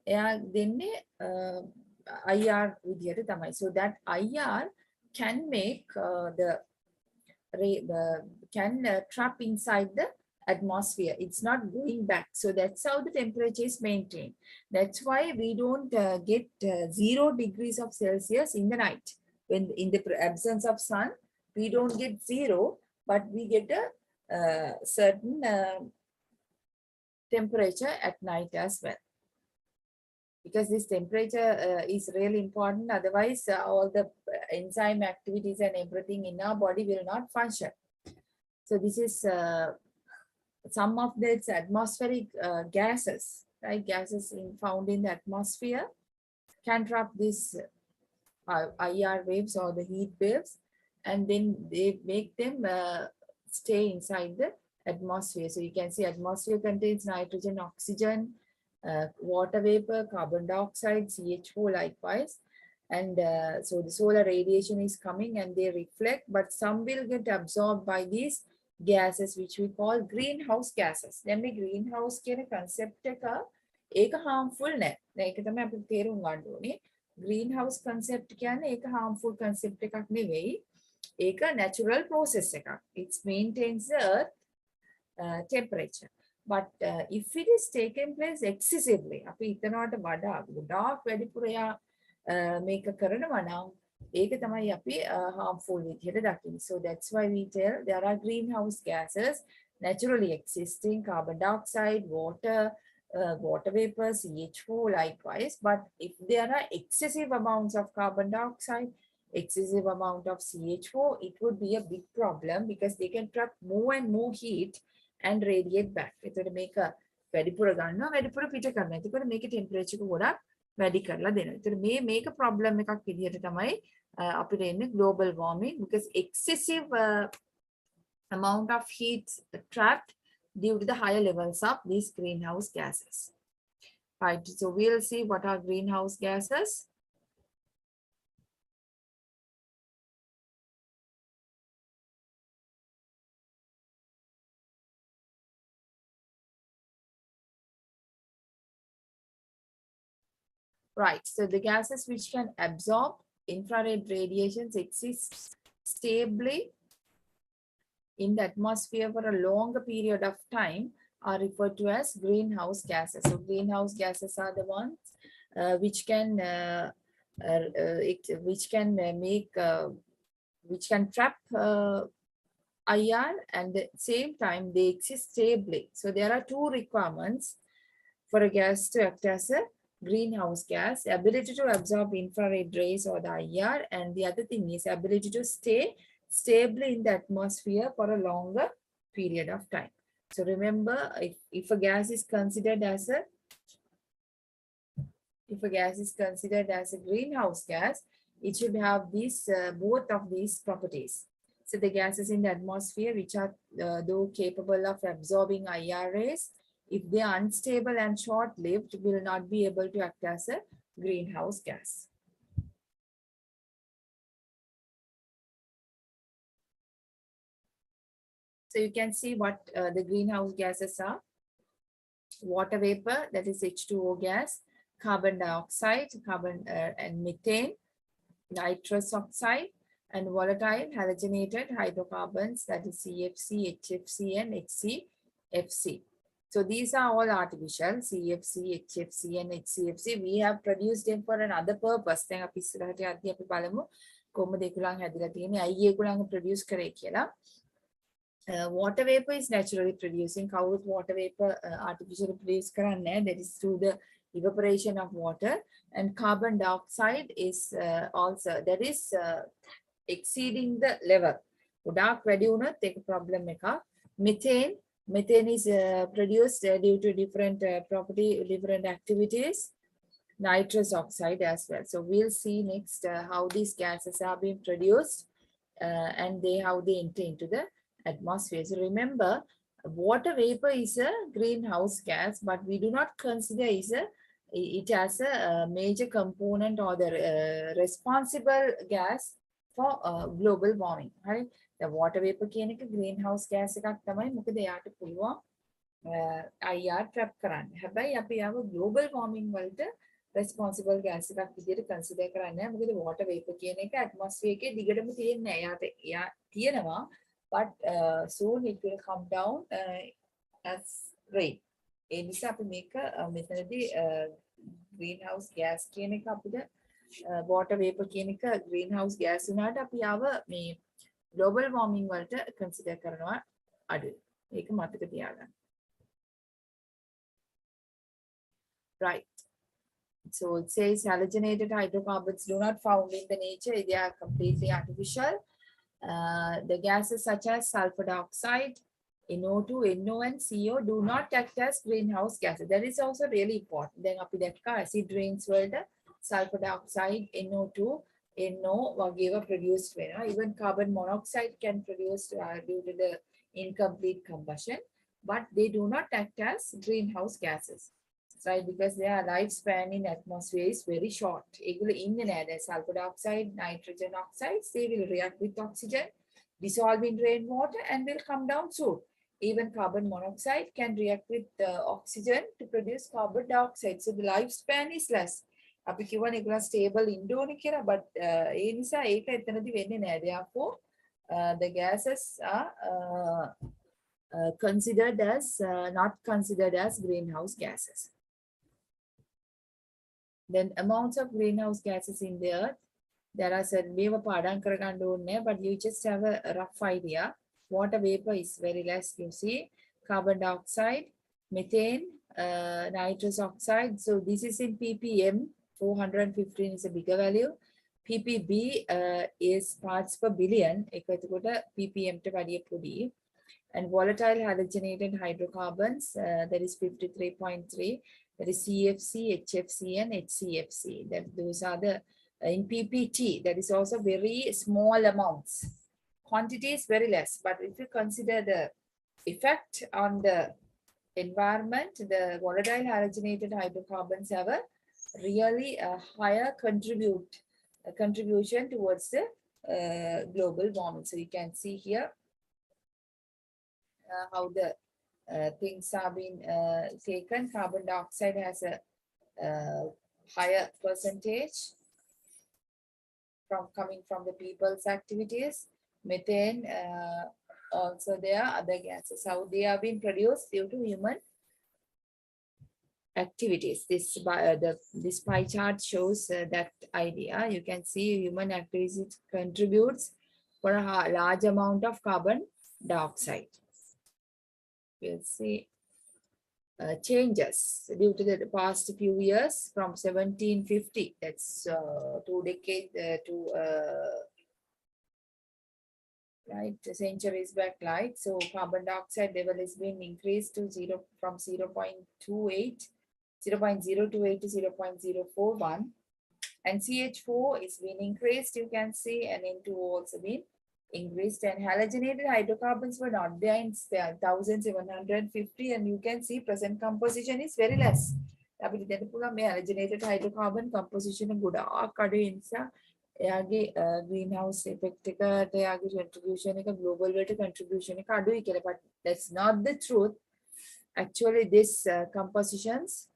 එයා දෙන්නේ IR විදියට තමයි. So that IR can make can trap inside the atmosphere. It's not going back. So that's how the temperature is maintained. That's why we don't get 0 degrees of Celsius in the night. When in the absence of sun, we don't get 0, but we get a certain temperature at night as well. Because this temperature is really important. Otherwise, all the enzyme activities and everything in our body will not function. So this is some of these atmospheric gases, right? Gases found in the atmosphere can trap these IR waves or the heat waves, and then they make them stay inside the atmosphere. So you can see atmosphere contains nitrogen, oxygen, water vapor, carbon dioxide, CH4 likewise. And so the solar radiation is coming and they reflect, but some will get absorbed by these gases which we call greenhouse gases. Then the greenhouse කියන concept එක harmful නෑ. දැන් ඒක තමයි අපිට තේරුම් ගන්න ඕනේ. Greenhouse concept කියන්නේ ඒක harmful concept එකක් නෙවෙයි. ඒක natural process එකක්. It maintains the earth temperature. But if it is taken place excessively, අපි හිතනවට වඩා ගොඩාක් වැඩිපුර එයා මේක කරනවා නම් ඒක තමයි අපි harmful විදිහට දකින්නේ. So that's why we tell there are greenhouse gases naturally existing, carbon dioxide, water, water vapor, CH4 likewise. But if there are excessive amounts of carbon dioxide, excessive amount of CH4, it would be a big problem because they can trap more and more heat and radiate back. එතකොට මේක වැඩිපුර ගන්නවා වැඩිපුර පිට කරනවා. එතකොට මේකේ temperature එක ගොඩක් වැඩි කරලා දෙනවා. එතකොට මේක ප්‍රොබ්ලම් එකක් විදිහට තමයි අපිට එන්නේ global warming, because excessive amount of heat trapped due to the higher levels of these greenhouse gases. Right, so we'll see what are greenhouse gases. Right, so the gases which can absorb infrared radiations exist stably in the atmosphere for a longer period of time are referred to as greenhouse gases. So greenhouse gases are the ones which can trap IR, and at the same time they exist stably. So there are two requirements for a gas to act as a greenhouse gas: ability to absorb infrared rays or the IR, and the other thing is ability to stay stably in the atmosphere for a longer period of time. So remember, if a gas is considered as a greenhouse gas, it should have these both of these properties. So the gases in the atmosphere which are though capable of absorbing IR rays, if they are unstable and short-lived, will not be able to act as a greenhouse gas. So you can see what the greenhouse gases are. Water vapor, that is H2O gas, carbon dioxide, and methane, nitrous oxide, and volatile halogenated hydrocarbons, that is CFC, HFC, and HCFC. So these are all artificial, CFC, HFC, and HCFC. We have produced them for another purpose. දැන් අපි ඉස්සරහට යද්දී අපි බලමු කොහොමද ඒගොල්ලන් හැදිලා තියෙන්නේ, අයියේ ඒගොල්ලන් ප්‍රොඩියුස් කරේ කියලා. Water vapor is naturally producing. කවුරුත් water vapor artificially produce කරන්නේ නැහැ. That is through the evaporation of water. And carbon dioxide is also, that is exceeding the level. ගොඩාක් වැඩි වුණොත් ඒක problem එකක්. Methane is produced due to different different activities. Nitrous oxide as well. So we'll see next how these gases are being produced and how they enter into the atmosphere. So remember, Water vapor is a greenhouse gas, but we do not consider it as a major component or the responsible gas for global warming. Right? The water vapor කියන එක greenhouse gas එකක් තමයි. මොකද එයාට පුළුවන් IR trap කරන්න. හැබැයි අපි ආව global warming වලට responsible gas එකක් විදිහට consider කරන්නේ නැහැ. මොකද water vapor කියන එක atmosphere එකේ දිගටම තියෙන්නේ නැහැ. එයා තියෙනවා, but soon it will come down as rain. ඒ නිසා අපි මේක මෙතනදී greenhouse gas කියන එක අපිට water vapor කියන එක greenhouse gas උනාට අපි ආව මේ global warming වලට consider කරනවා අඩුයි. ඒක මතක තියාගන්න. Right. So it says halogenated hydrocarbons do not found in the nature. They are completely artificial. The gases such as sulfur dioxide, NO2, NO and CO do not act as greenhouse gases. That is also really important. Then අපි දැක්කා acid rains වලට sulfur dioxide, NO2, NO වගේව produced වෙනවා. Even carbon monoxide can produce due to the incomplete combustion, but they do not act as greenhouse gases. Right, because their lifespan in atmosphere is very short. In the air, sulfur dioxide, nitrogen oxides, they will react with oxygen, dissolve in rainwater, and will come down soon. Even carbon monoxide can react with oxygen to produce carbon dioxide. So the lifespan is less. අපි කියවන එක stable ඉන්ඩෝනි කියලා, but ඒ නිසා ඒක එතනදී වෙන්නේ නැහැ. Therefore, the gases are considered as not considered as greenhouse gases. Then amounts of greenhouse gases in the earth, there are certain මේව පාඩම් කරගන්න ඕනේ, but you just have a rough idea. Water vapor is very less, you see. Carbon dioxide, methane, nitrous oxide. So this is in ppm. 415 is a bigger value. ppb is parts per billion. ඒක එතකොට ppm ට වැඩිය පොඩි. And volatile halogenated hydrocarbons, that is 53.3. That is CFC, HFC, and HCFC. Those are the in PPT. That is also very small amounts. Quantity is very less, but if you consider the effect on the environment, the volatile halogenated hydrocarbons have a really higher contribution towards the global warming. So you can see here how the things are being taken. Carbon dioxide has a higher percentage coming from the people's activities. Methane, also there are other gases. How they are being produced due to human activities. This pie chart shows that idea. You can see human activities contributes for a large amount of carbon dioxide. We'll see changes due to the past few years from 1750, that's 2 decades to right centuries back, like. So carbon dioxide level has been increased to from 0.028 to 0.041, and CH4 is being increased, you can see, and N2 also been increased, and halogenated hydrocarbons were not there in 1750, and you can see present composition is very less. අපිට දැන් පුළුවන් මේ halogenated hydrocarbon composition ගොඩාක් අඩුයි නිසා එයාගේ greenhouse effect එකට එයාගේ contribution එක global වලට contribution එක අඩුයි කියලා, but that's not the truth. Actually this compositions,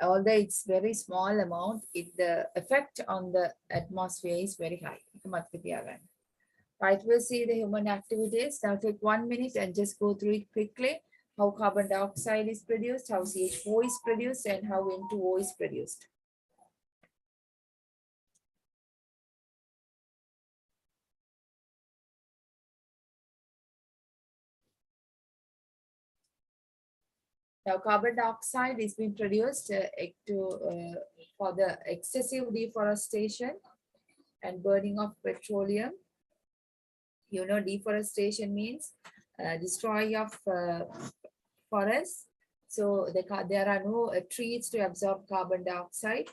although it's very small amount, the effect on the atmosphere is very high. Right, we'll see the human activities. Now take 1 minute and just go through it quickly. How carbon dioxide is produced, how CH4 is produced, and how N2O is produced. Now, carbon dioxide is being produced for the excessive deforestation and burning of petroleum. You know, deforestation means destroy of forests. So there are no trees to absorb carbon dioxide.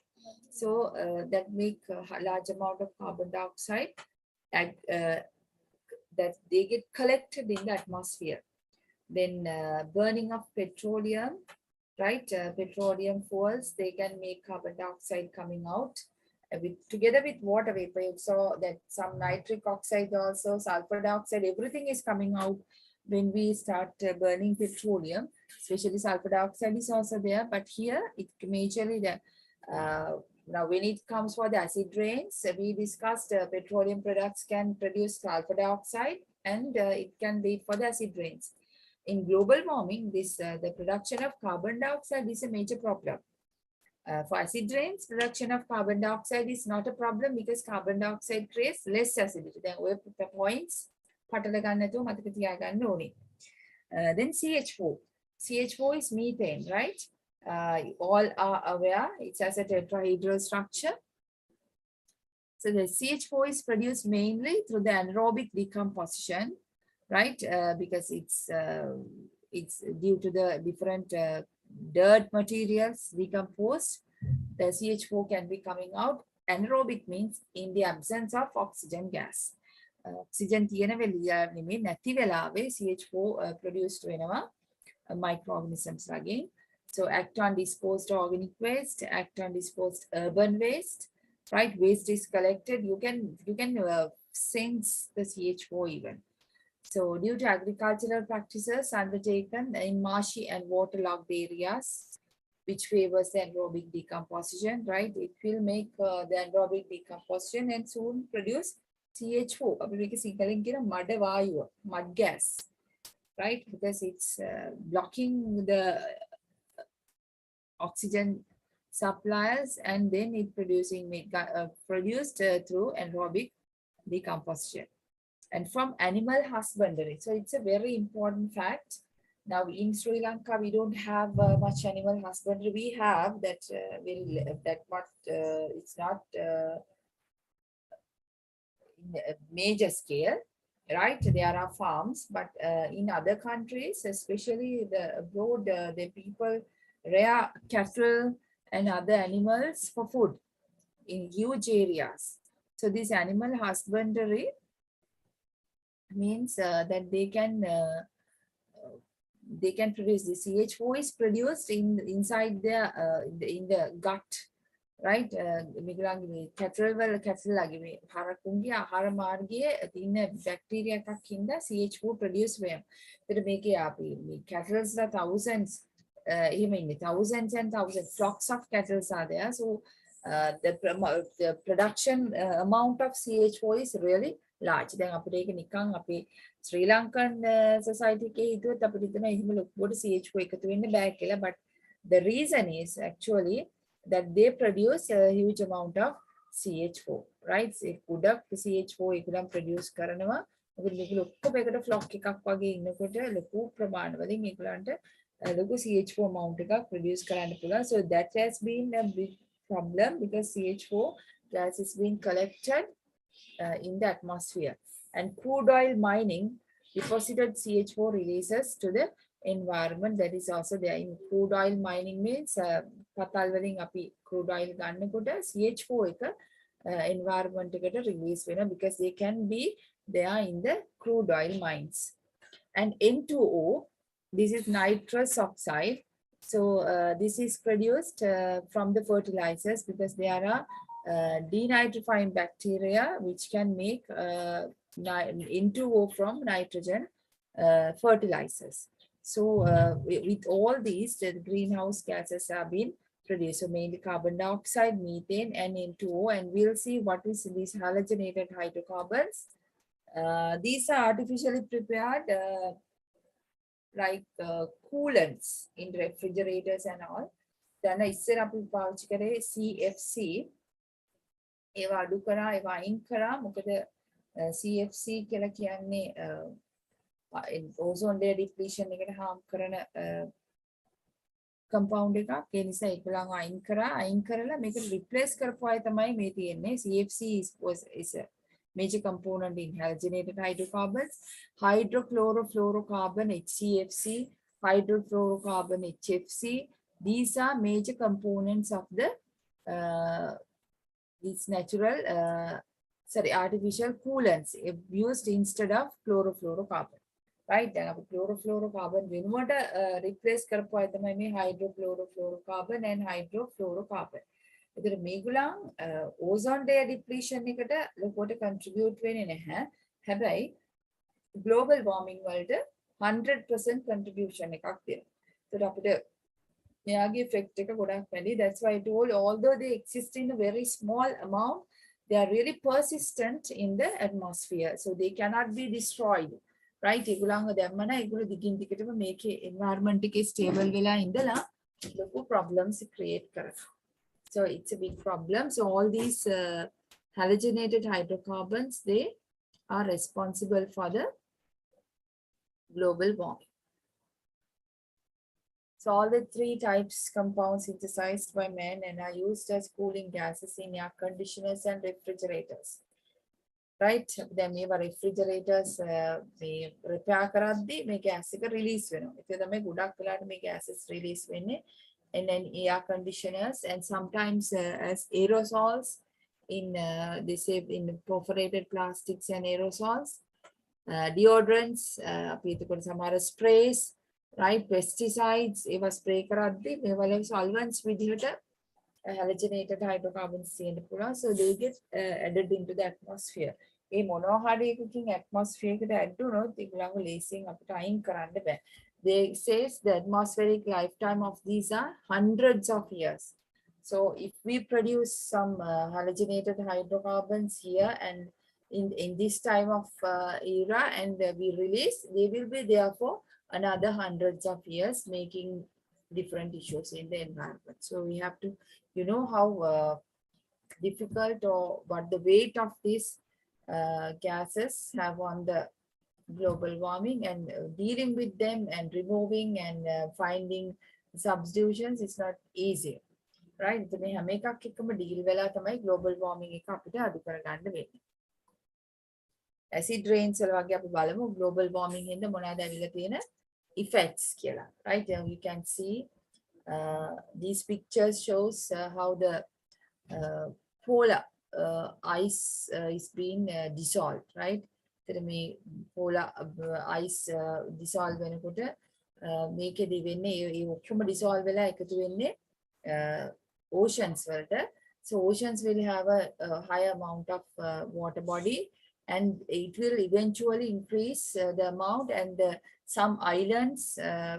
So that make a large amount of carbon dioxide that they get collected in the atmosphere. Then burning of petroleum, right? Petroleum fuels, they can make carbon dioxide coming out together with water vapor. You saw that some nitric oxide also, sulfur dioxide, everything is coming out when we start burning petroleum. Especially sulfur dioxide is also there, but here it majorly the now when it comes for the acid rains, we discussed petroleum products can produce sulfur dioxide and it can lead for the acid rains. In global warming, this the production of carbon dioxide is a major problem. For acid rains, production of carbon dioxide is not a problem because carbon dioxide creates less acidity. Then we put the points. Then CH4. CH4 is methane, right? All are aware it's as a tetrahedral structure. So the CH4 is produced mainly through the anaerobic decomposition, right? Because it's due to the different dirt materials decomposed, the CH4 can be coming out. Anaerobic means in the absence of oxygen gas. Oxygen තියෙන වෙලාවෙ නෙමෙයි නැති වෙලාවේ CH4 produced වෙනවා microorganisms again. So act on disposed organic waste, act on disposed urban waste, right? Waste is collected. You can sense the CH4 even. So due to agricultural practices undertaken in marshy and waterlogged areas, which favors the anaerobic decomposition, right? It will make the anaerobic decomposition and soon produce CH4, mud gas, right? Because it's blocking the oxygen supplies and then it produced through anaerobic decomposition. And from animal husbandry. So it's a very important fact. Now in Sri Lanka, we don't have much animal husbandry. We have that it's not in a major scale, right? There are farms, but in other countries, especially the abroad, the people rear cattle and other animals for food in huge areas. So this animal husbandry means that they can produce the CH4 is produced inside in the gut, right? Cattle ලගේ හරකුන්ගේ ආහාර මාර්ගයේ තියෙන bacteria එකක් හින්දා CH4 produce වෙනවා. ඒතර මේකේ අපි cattles ලා thousands thousands and thousands flocks of cattle are there. So the production amount of CH4 is really large. Then අපිට ඒක නිකන් අපේ ශ්‍රී ලංකන් society එකේ හිතුවත් අපිට හිතනවා එහෙම ලොකුවට CH4 එකතු වෙන්න බෑ කියලා. But the reason is actually that they produce a huge amount of CH4, right? So ගොඩක් CH4 එකලම් produce කරනවා. මොකද මේක ලොකු එකකට flock එකක් වගේ ඉන්නකොට ලොකු ප්‍රමාණවලින් මේගොල්ලන්ට ලොකු CH4 amount එකක් produce කරන්න පුළුවන්. So that has been a big problem because CH4 gas is being collected in the atmosphere, and crude oil mining deposited CH4 releases to the environment. That is also there. In crude oil mining means patal වලින් අපි crude oil ගන්නකොට CH4 එක environment එකට release වෙනවා because they can be there in the crude oil mines. And N2O, this is nitrous oxide. So this is produced from the fertilizers because there are denitrifying bacteria which can make N2O from nitrogen fertilizers. So with all these, the greenhouse gases have been produced. So mainly carbon dioxide, methane, and N2O. And we'll see what is these halogenated hydrocarbons. These are artificially prepared like coolants in refrigerators and all. Then ඉස්සර අපි පාවිච්චි කරේ CFC. ඒවා අඩු කරා ඒවා අයින් කරා මොකද CFC කියලා කියන්නේ ozone layer depletion එකට harm කරන compound එකක්. ඒ නිසා ඒකලම අයින් කරලා මේක replace කරපු අය තමයි මේ තියෙන්නේ. CFC is a major component in halogenated hydrocarbons. Hydrochlorofluorocarbon HCFC, hydrofluorocarbon HFC. These are major components of the these natural artificial coolants used instead of chlorofluorocarbon. right? දැන් අපි chlorofluorocarbon වෙනුවට replace කරපුවා තමයි මේ hydrochlorofluorocarbon and hydrofluorocarbon. ඒතර මේගොල්ලන් ozone layer depletion එකට ලොකුවට contribute වෙන්නේ නැහැ. හැබැයි global warming වලට 100% contribution එකක් දෙනවා. ඒතර අපිට මෙයාගේ effect එක ගොඩක් වැඩි. That's why I told, although they exist in a very small amount, they are really persistent in the atmosphere. So they cannot be destroyed. Right? ඒගොල්ලන්ව දැම්මම ඒගොල්ලෝ දිගින් දිගටම මේකේ environment එකේ stable වෙලා ඉඳලා ලොකු problems create කරනවා. So it's a big problem. So all these halogenated hydrocarbons, they are responsible for the global warming. So all the three types compounds synthesized by man and are used as cooling gases in air conditioners and refrigerators. Right? Then we have refrigerators, we repair කරද්දී මේ gas එක release වෙනවා. ඒක තමයි ගොඩක් වෙලාවට මේ gases release වෙන්නේ. And then air conditioners and sometimes as aerosols in they say in perforated plastics and aerosols, deodorants, අපි එතකොට සමහර sprays, right, pesticides ඒවා spray කරද්දී මේ වල solvents විදිහට halogenated hydrocarbons තියෙන්න පුළුවන්. So they get added into the atmosphere. ඒ මොනවා හරි එකකින් atmosphere එකට add වුණොත් ඒගොල්ලන්ව ලේසියෙන් අපිට අයින් කරන්න බෑ. They says the atmospheric lifetime of these are hundreds of years. So if we produce some halogenated hydrocarbons here and in this time of era and we release, they will be there for another hundreds of years, making different issues in the environment. So we have to, you know, how difficult or what the weight of these gases have on the global warming, and dealing with them and removing and finding substitutions is not easy, right? So මේ හැම එකක් එක්කම deal වෙලා තමයි global warming එක අපිට අඩු කරගන්න වෙන්නේ. Acid rains වල වගේ අපි බලමු global warming හින්දා මොනවද ඇවිල්ලා තියෙන effects කියලා, right? And you can see these pictures shows how the polar ice is being dissolved, right? එතන මේ polar ice dissolve වෙනකොට මේකෙදි වෙන්නේ ඒ ඔක්කොම dissolve වෙලා එකතු වෙන්නේ oceans වලට. So oceans will have a higher amount of water body, and it will eventually increase the amount, and some islands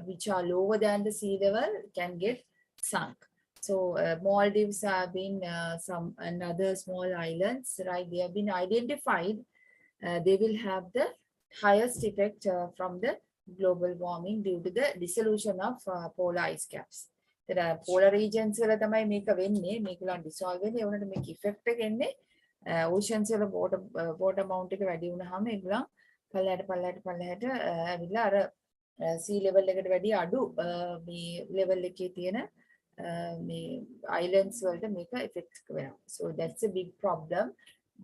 which are lower than the sea level can get sunk. So Maldives have been some and other small islands, right? They have been identified. They will have the highest effect from the global warming due to the dissolution of polar ice caps. The polar regions වල තමයි මේක වෙන්නේ. මේකලන් dissolve වෙන්නේ. ඒ වුණාට මේක effect එක එන්නේ oceans වල water amount එක වැඩි වුණාම ඒගොල්ලන් පල්ලයට ඇවිල්ලා අර sea level එකට වැඩි අඩු මේ level එකේ තියෙන මේ islands වලට මේක effect වෙනවා. So that's a big problem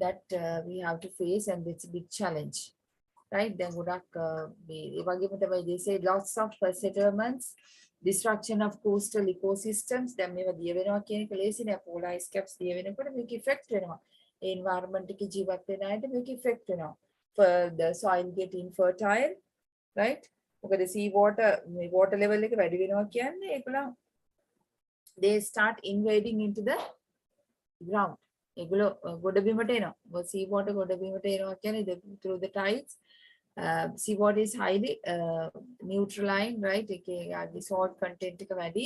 that we have to face, and it's a big challenge, right? Then ගොඩක් මේ ඒ වගේම තමයි they say lots of settlements, destruction of coastal ecosystems. දැන් මේවා දිය වෙනවා කියන එක ලේසි නෑ. polar ice caps දිය වෙනකොට මේක effect වෙනවා. environment එකේ ජීවත් වෙන අයට මේක effect වෙනවා. For the soil get infertile, right? මොකද sea water මේ water level එක වැඩි වෙනවා කියන්නේ ඒගොල්ලන් they start invading into the ground. ඒගොල්ලෝ ගොඩබිමට එනවා. sea water ගොඩබිමට එනවා කියන්නේ through the tides. Sea water is highly neutraline, right? ඒකේ යාගේ salt content එක වැඩි.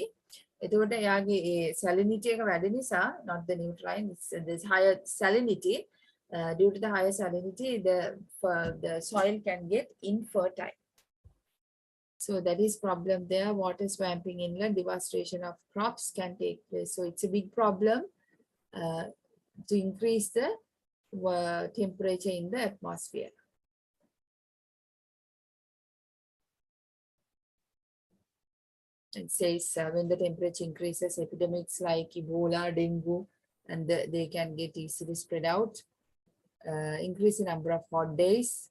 එතකොට යාගේ salinity එක වැඩි නිසා, not the neutraline, there's higher salinity. Due to the higher salinity, the soil can get infertile. So that is problem there. Water swamping inland, devastation of crops can take place. So it's a big problem to increase the temperature in the atmosphere. It says when the temperature increases, epidemics like Ebola, dengue, and they can get easily spread out. Increase in number of hot days.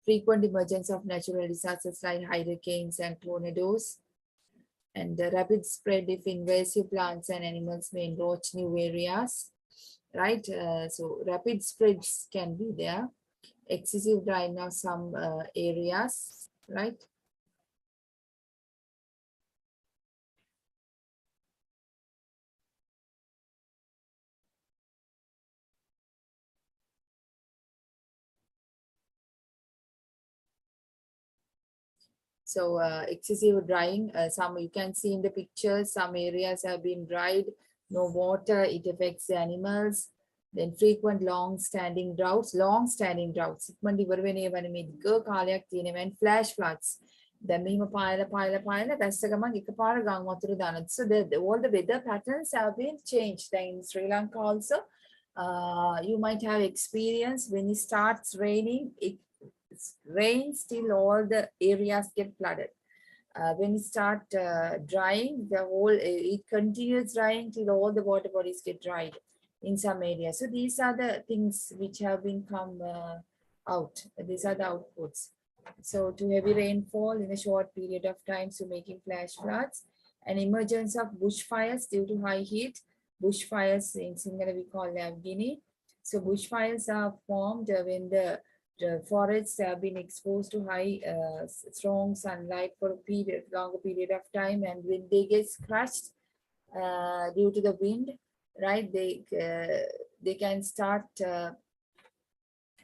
Frequent emergence of natural disasters like hurricanes and tornadoes. And the rapid spread if invasive plants and animals may encroach new areas, right? So rapid spreads can be there. excessive drying of some areas, right? So excessive drying, some you can see in the pictures, some areas have been dried, no water, it affects the animals. Then frequent long-standing droughts, ඉක්මනට ඉවර වෙන ඒවා නෙමෙයි දිග කාලයක් තියෙනවා and flash floods. දැන් මෙහිම පායලා දැස්ස ගමන් එකපාර ගම් වතුර දානවා. So all the weather patterns have been changed. Then in Sri Lanka also, you might have experienced when it starts raining, it rains till all the areas get flooded. When it start drying, the whole it continues drying till all the water bodies get dried in some areas. So these are the things which have been come out. These are the outputs. So to heavy rainfall in a short period of time, so making flash floods, and emergence of bushfires due to high heat. Bushfires in Sinhala we call them Guinea. So bushfires are formed when the forests have been exposed to high strong sunlight for a longer period of time, and when they get crushed due to the wind, right, they can start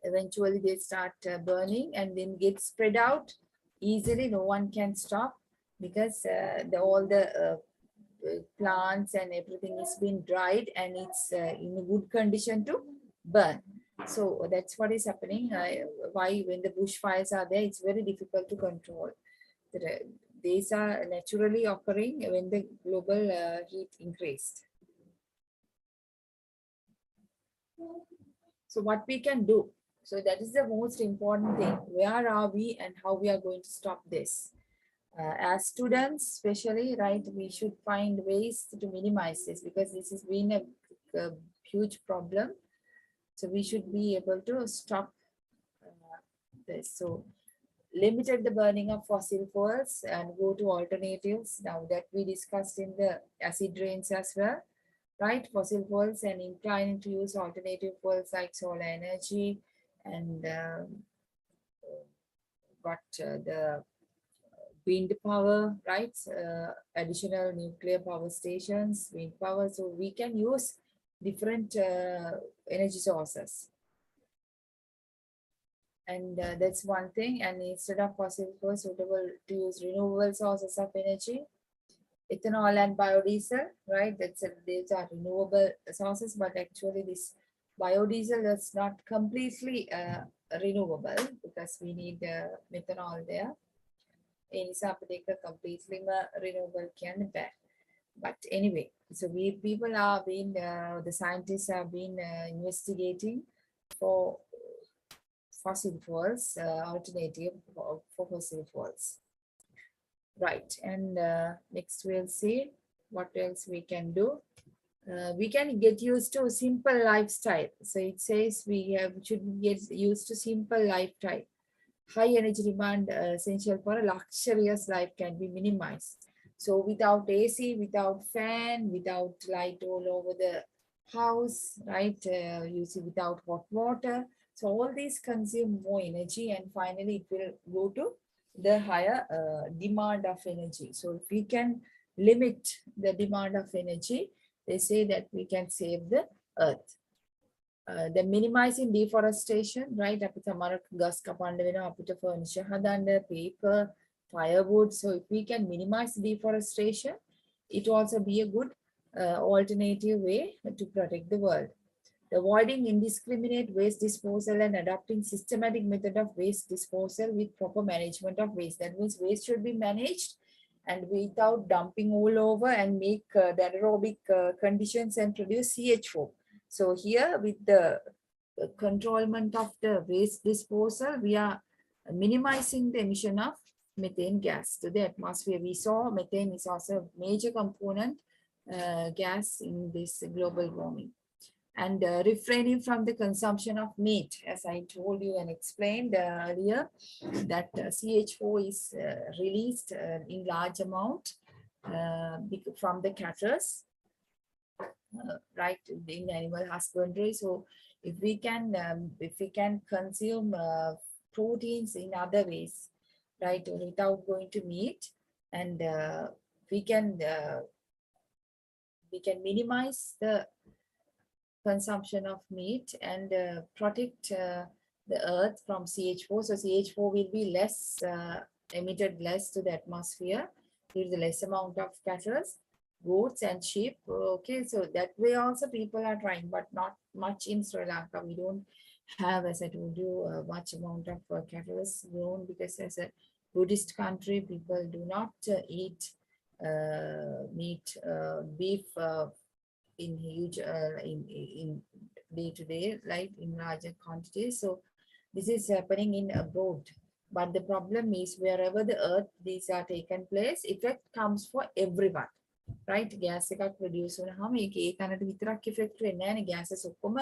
eventually they start burning and then get spread out easily. No one can stop because all the plants and everything is being dried and it's in a good condition to burn. So that's what is happening. Why when the bushfires are there, it's very difficult to control. These are naturally occurring when the global heat increased. So what we can do? So that is the most important thing. Where are we and how we are going to stop this? As students, especially, right, we should find ways to minimize this because this has been a huge problem. So we should be able to stop this. So limited the burning of fossil fuels and go to alternatives. Now that we discussed in the acid rains as well, right? Fossil fuels and inclining to use alternative fuels like solar energy and the wind power, right? Additional nuclear power stations, wind power. So we can use different energy sources. And that's one thing. And instead of fossil fuels, suitable to use renewable sources of energy. Ethanol and biodiesel, right? These are renewable sources, but actually this biodiesel is not completely renewable because we need methanol there. It's completely renewable can be. But anyway, so people are being, the scientists have been investigating for fossil fuels, alternative for fossil fuels. Right, and next we'll see what else we can do. We can get used to simple lifestyle. So it says we should get used to simple lifestyle. High energy demand essential for a luxurious life can be minimized. So without AC, without fan, without light all over the house, right? Without hot water. So all these consume more energy and finally it will go to the higher demand of energy. So if we can limit the demand of energy, they say that we can save the earth. The minimizing deforestation, right? Gas furniture, paper, firewood. So if we can minimize deforestation, it will also be a good alternative way to protect the world. Avoiding indiscriminate waste disposal and adopting systematic method of waste disposal with proper management of waste. That means waste should be managed and without dumping all over and make the anaerobic conditions and produce CH4. So here with the controlment of the waste disposal, we are minimizing the emission of methane gas to the atmosphere. We saw methane is also a major component gas in this global warming. And refraining from the consumption of meat, as I told you and explained earlier, that CH4 is released in large amount from the cattle, right, in animal husbandry. So if we can consume proteins in other ways, right, without going to meat, and we can minimize the consumption of meat and protect the earth from CH4. So CH4 will be less emitted less to the atmosphere due to the less amount of cattle, goats and sheep. Okay, so that way also people are trying, but not much in Sri Lanka. We don't have, as I told you, much amount of cattle grown, because as a Buddhist country, people do not eat meat, beef in huge in day to day, like in larger quantities. So this is happening in abroad, but the problem is wherever the earth these are taken place, effect comes for everyone, right? Gas එකක් produce වුණාම ඒක ඒ තැනට විතරක් effect වෙන්නේ නැහැ නේ, gases ඔක්කොම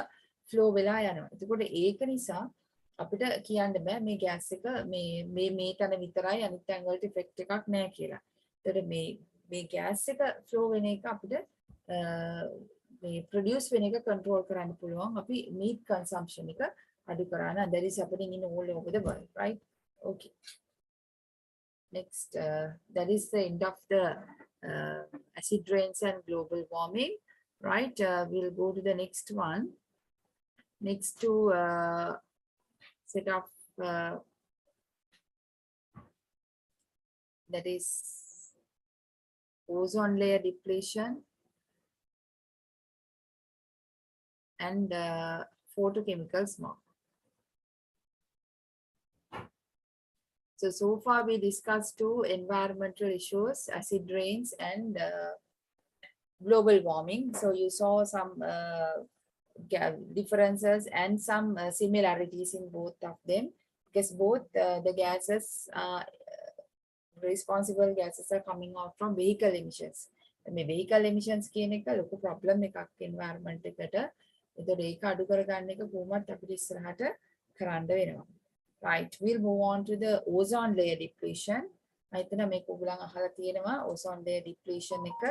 flow වෙලා යනවා. එතකොට ඒක නිසා අපිට කියන්න බෑ මේ gas එක මේ තැන විතරයි අනිත් තැන් වලට effect එකක් නැහැ කියලා. ඒතර මේ gas එක flow වෙන එක අපිට මේ produce වෙන එක control කරන්න පුළුවන් අපි meat consumption එක අඩු කරන්න. That is happening in all over the world, right? Okay. Next, that is the end of the acid rains and global warming, right? We'll go to the next one. Next to set of that is ozone layer depletion and photochemical smog. So far we discussed two environmental issues, acid rains and global warming. So you saw some differences and some similarities in both of them, because both the gases, responsible gases are coming out from vehicle emissions. මේ vehicle emissions කියන එක ලොකු problem එකක් environment එකට. ඒතකොට ඒක අඩු කරගන්න එක කොහොමද අපිට ඉස්සරහට කරන්න වෙනවා. Right, we'll move on to the ozone layer depletion. හිතන මේක ඔයගොල්ලන් අහලා තියෙනවා ozone layer depletion එක.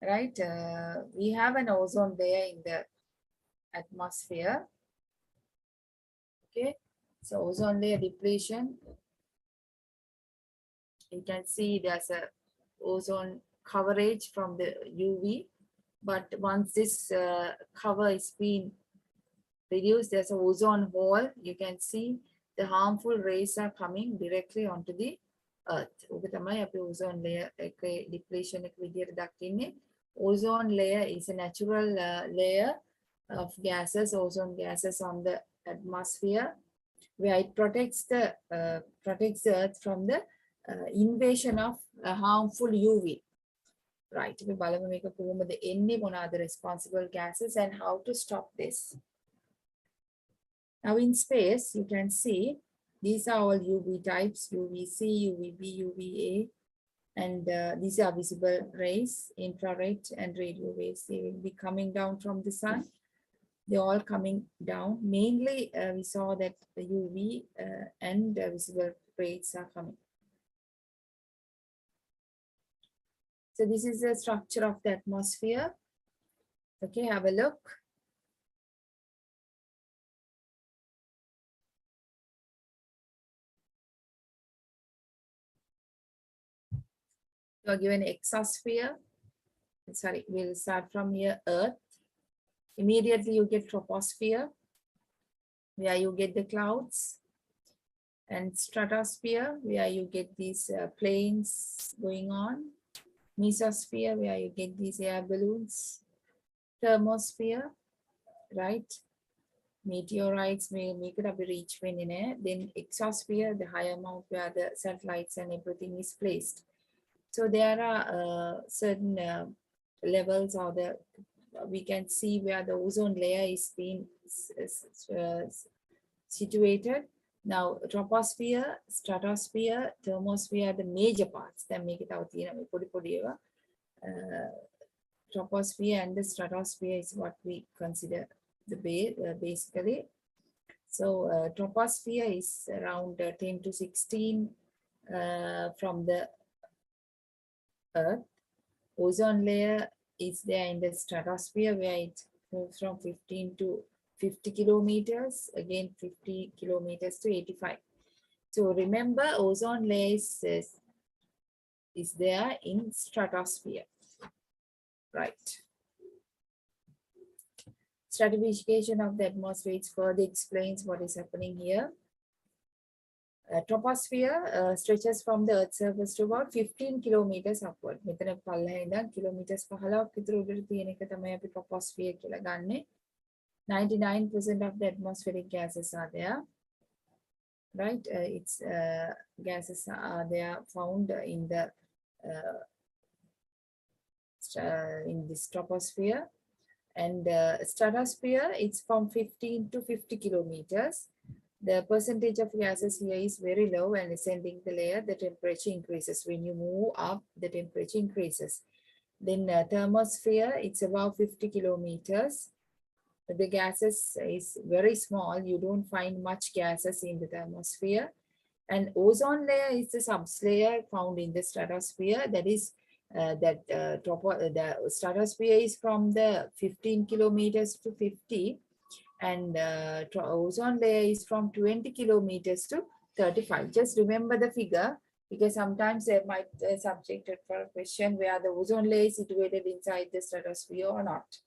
Right, we have an ozone layer in the atmosphere. Okay, so ozone layer depletion, you can see there's a ozone coverage from the UV, but once this cover is being reduced, there's an ozone hole. You can see the harmful rays are coming directly onto the earth. ඔක තමයි අපි ozone layer එකේ depletion එක විදියට දකින්නේ. Ozone layer is a natural layer of gases, ozone gases on the atmosphere, where it protects the earth from the invasion of harmful UV. Right, අපි බලමු මේක කොහොමද එන්නේ, මොනවාද responsible gases and how to stop this. Now in space, you can see these are all UV types, UVC, UVB, UVA, and these are visible rays, infrared and radio waves. They will be coming down from the sun. They're all coming down. Mainly, we saw that the UV and visible rays are coming. So this is the structure of the atmosphere. Okay, have a look. You are given exosphere. Sorry, we'll start from here, Earth. Immediately you get troposphere, where you get the clouds, and stratosphere, where you get these planes going on. Mesosphere, where you get these air balloons. Thermosphere, right? Meteorites may make it up a reach when in air. Then exosphere, the higher amount where the satellites and everything is placed. So there are certain levels, or we can see where the ozone layer is being situated. Now, troposphere, stratosphere, thermosphere are the major parts that make it out. Troposphere and the stratosphere is what we consider the base, basically. So, troposphere is around 10 to 16 from the Earth. Ozone layer is there in the stratosphere, where it moves from 15 to 50 kilometers, again 50 kilometers to 85. So remember, ozone layer is there in stratosphere, right? Stratification of the atmosphere further explains what is happening here. Troposphere stretches from the Earth's surface to about 15 kilometers upward. මෙතන පල්ලෙහා ඉඳන් kilometers 15ක් විතර උඩට තියෙන එක තමයි අපි troposphere කියලා ගන්නෙ. 99% of the atmospheric gases are there. Right? Gases are there found in the in this troposphere. And stratosphere, it's from 15 to 50 kilometers. The percentage of gases here is very low, and ascending the layer, the temperature increases. When you move up, the temperature increases. Then thermosphere, it's about 50 kilometers. The gases is very small. You don't find much gases in the thermosphere. And ozone layer is the sublayer found in the stratosphere. That is the stratosphere is from the 15 kilometers to 50. And ozone layer is from 20 kilometers to 35. Just remember the figure, because sometimes they might subjected for a question where the ozone layer is situated inside the stratosphere or not.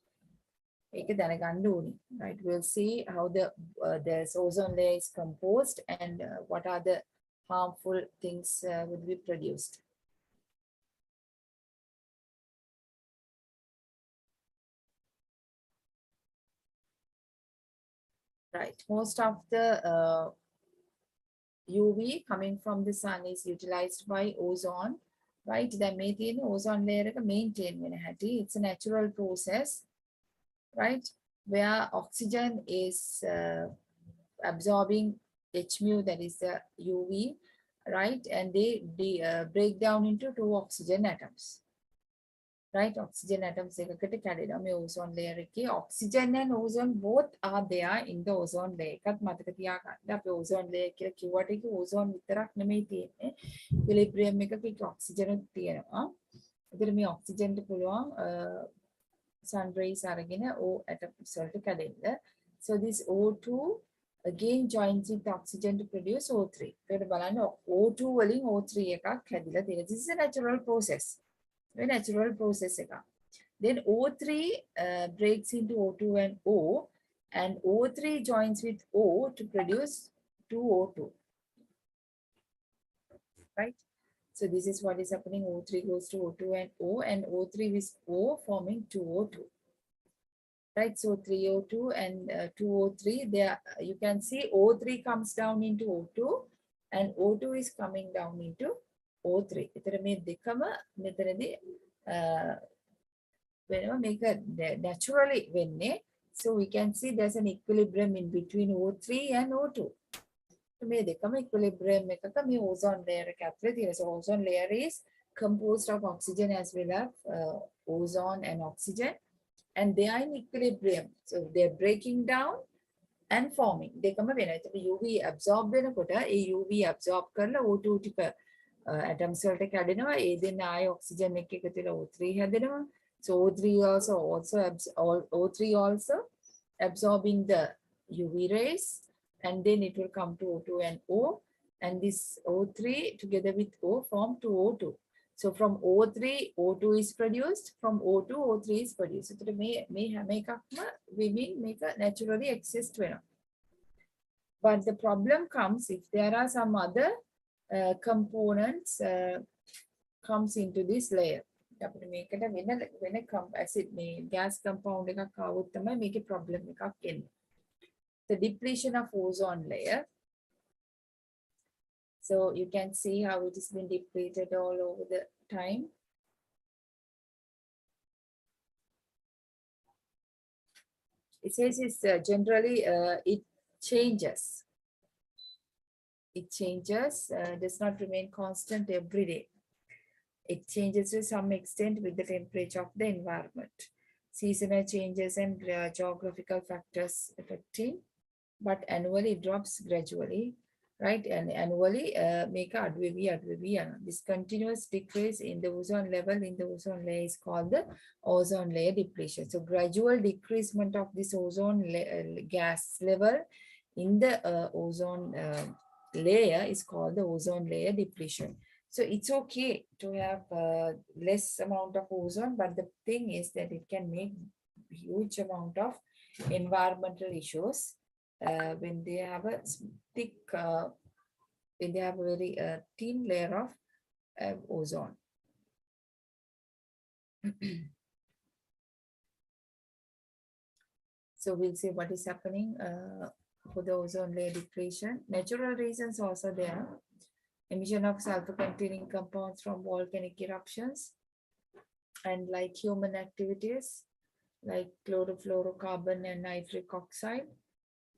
Right? We'll see how this ozone layer is composed and what are the harmful things would be produced. Right, most of the UV coming from the sun is utilized by ozone, right? The maintain ozone layer maintain it's a natural process, right? Where oxygen is absorbing H mu, that is the UV, right? And they break down into two oxygen atoms. Right, oxygen atoms ozone layer. Oxygen and ozone both are there in the ozone layer. Ozone layer ozone equilibrium oxygen oxygen sun rays O atom so this O2 again joins with oxygen to produce O3. O2 O3 this is a natural process. Very natural process. Then O3 breaks into O2 and O, and O3 joins with O to produce 2O2. Right? So this is what is happening. O3 goes to O2 and O, and O3 with O forming 2O2. Right? So 3O2 and 2O3, there you can see O3 comes down into O2, and O2 is coming down into O3. Make a naturally so we can see there's an equilibrium in between O3 and O2. Equilibrium ozone layer. So ozone layer is composed of oxygen as well as ozone and oxygen, and they are in equilibrium. So they're breaking down and forming. They come up UV absorb UV absorb O2 atoms වලට කැඩෙනවා ඒ දෙන්න ආය oxygen එක එකතුලා O3 හැදෙනවා. So O3 also absorbing the UV rays, and then it will come to O2 and O, and this O3 together with O form 2O2. So from O3 O2 is produced, from O2 O3 is produced. So may make a naturally exist වෙනවා. But the problem comes if there are some other components comes into this layer. Acid gas compound make a problem. The depletion of ozone layer. So you can see how it has been depleted all over the time. It says it's generally it changes. It changes, does not remain constant every day. It changes to some extent with the temperature of the environment. Seasonal changes and geographical factors affecting, but annually it drops gradually. right? And annually, this continuous decrease in the ozone level in the ozone layer is called the ozone layer depletion. So gradual decreasement of this ozone gas level in the ozone layer is called the ozone layer depletion. So it's okay to have less amount of ozone, but the thing is that it can make huge amount of environmental issues when they have a thick, when they have a very thin layer of ozone. So we'll see what is happening for the ozone layer depletion. Natural reasons also there. Emission of sulfur-containing compounds from volcanic eruptions, and like human activities, like chlorofluorocarbon and nitric oxide.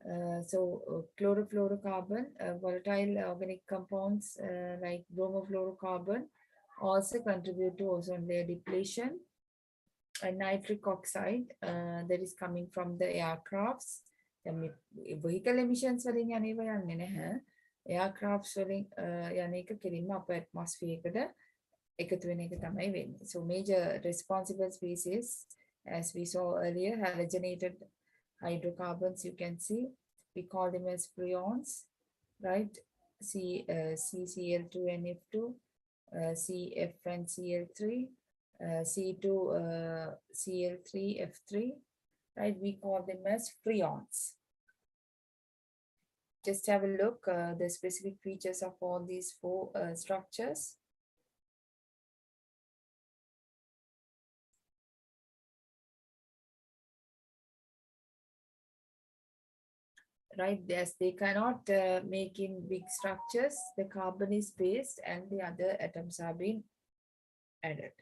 Chlorofluorocarbon, volatile organic compounds like bromofluorocarbon also contribute to ozone layer depletion. And nitric oxide that is coming from the aircrafts. Vehicle emissions වලින් යන්නේව යන්නේ නැහැ. Aircrafts වලින් යන එක කෙලින්ම අප atmosphere එකට එකතු වෙන එක තමයි වෙන්නේ. So major responsible species, as we saw earlier, halogenated hydrocarbons, you can see. We call them as freons, right? CCl2NF2, CF and Cl3, C2Cl3F3, right? We call them as freons. Just have a look the specific features of all these four structures. Right, as they cannot make in big structures, the carbon is based and the other atoms are being added.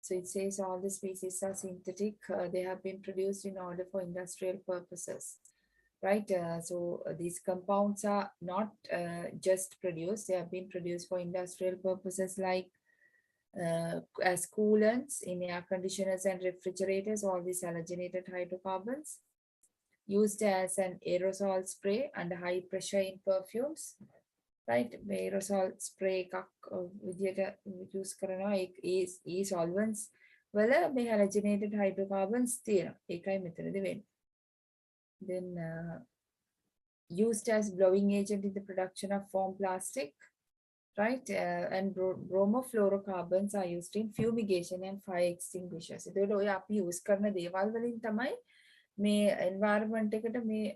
So it says all the species are synthetic. They have been produced in order for industrial purposes, right? So these compounds are not just produced, they have been produced for industrial purposes, like as coolants in air conditioners and refrigerators, all these halogenated hydrocarbons, used as an aerosol spray under high pressure in perfumes, right? Aerosol spray එකක් විදියට use කරනවා. ඒ solvents වල මේ halogenated hydrocarbons තියෙනවා. ඒකයි මෙතනදී වෙන්නේ. Then used as blowing agent in the production of foam plastic, right? And bromofluorocarbons are used in fumigation and fire extinguishers. එතකොට ඔය අපි use කරන දේවල් වලින් තමයි මේ environment එකට මේ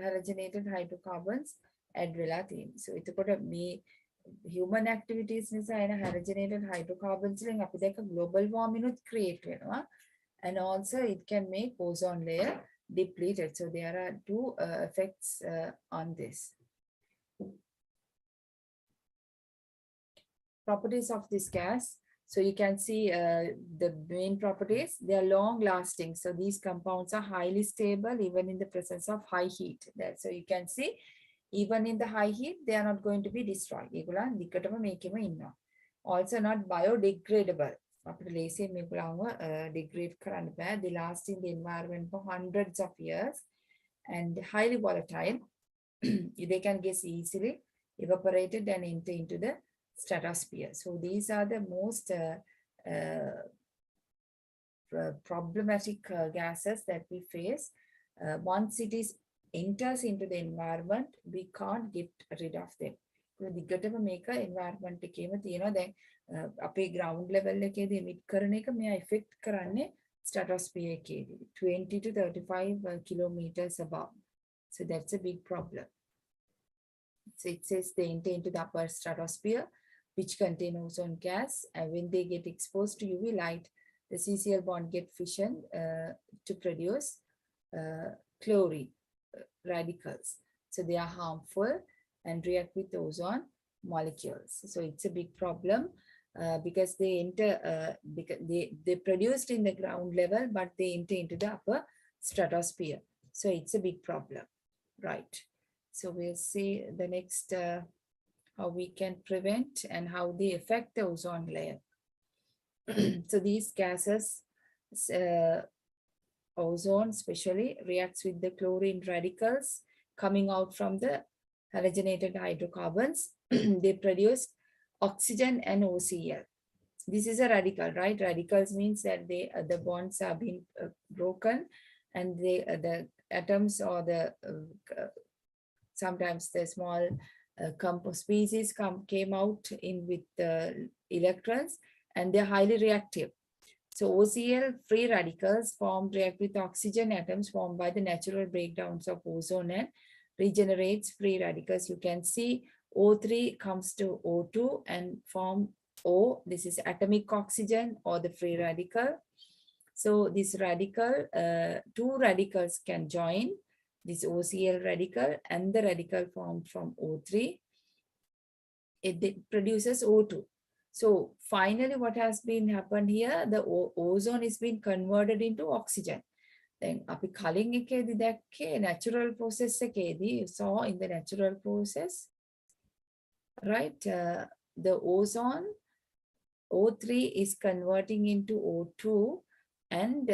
halogenated hydrocarbons add වෙලා තියෙන්නේ. So එතකොට මේ human activities නිසා එන halogenated hydrocarbons වලින් අපි දැක්ක global warming උත් create වෙනවා, and also it can make ozone layer depleted. So there are two effects on this. Properties of this gas. So you can see the main properties. They are long lasting. So these compounds are highly stable even in the presence of high heat. So you can see even in the high heat, they are not going to be destroyed. Also not biodegradable. Degrade කරන්න බෑ. They last in the environment for hundreds of years and highly volatile. They can get easily evaporated and enter into the stratosphere. So these are the most problematic gases that we face. Once it is enters into the environment, we can't get rid of them. දිගටම මේක environment එකේම තියෙනවා. දැන් අපේ ground level එකේදී emit කරන එක මෙයා effect කරන්නේ stratosphere එකේදී 20 to 35 kilometers above. So that's a big problem. So it says they enter into the upper stratosphere, which contain ozone gas, and when they get exposed to UV light, the CCl bond get fission to produce chlorine radicals. So they are harmful and react with ozone molecules. So it's a big problem because they enter, because they produced in the ground level, but they enter into the upper stratosphere. So it's a big problem, right? So we'll see the next how we can prevent and how they affect the ozone layer. So these gases ozone especially reacts with the chlorine radicals coming out from the halogenated hydrocarbons. They produce oxygen and OCl. This is a radical, right? Radicals means that the bonds are being broken, and the atoms or the sometimes the small compost species came out in with the electrons, and they're highly reactive. So OCl free radicals react with oxygen atoms formed by the natural breakdowns of ozone and regenerates free radicals. You can see O3 comes to O2 and form O. This is atomic oxygen or the free radical. So this radical, two radicals can join, this OCl radical and the radical formed from O3. It produces O2. So finally, what has been happened here, the ozone is being converted into oxygen. Then අපි කලින් එකේදී දැක්කේ natural process එකේදී, you saw in the natural process, right? The ozone O3 is converting into O2 and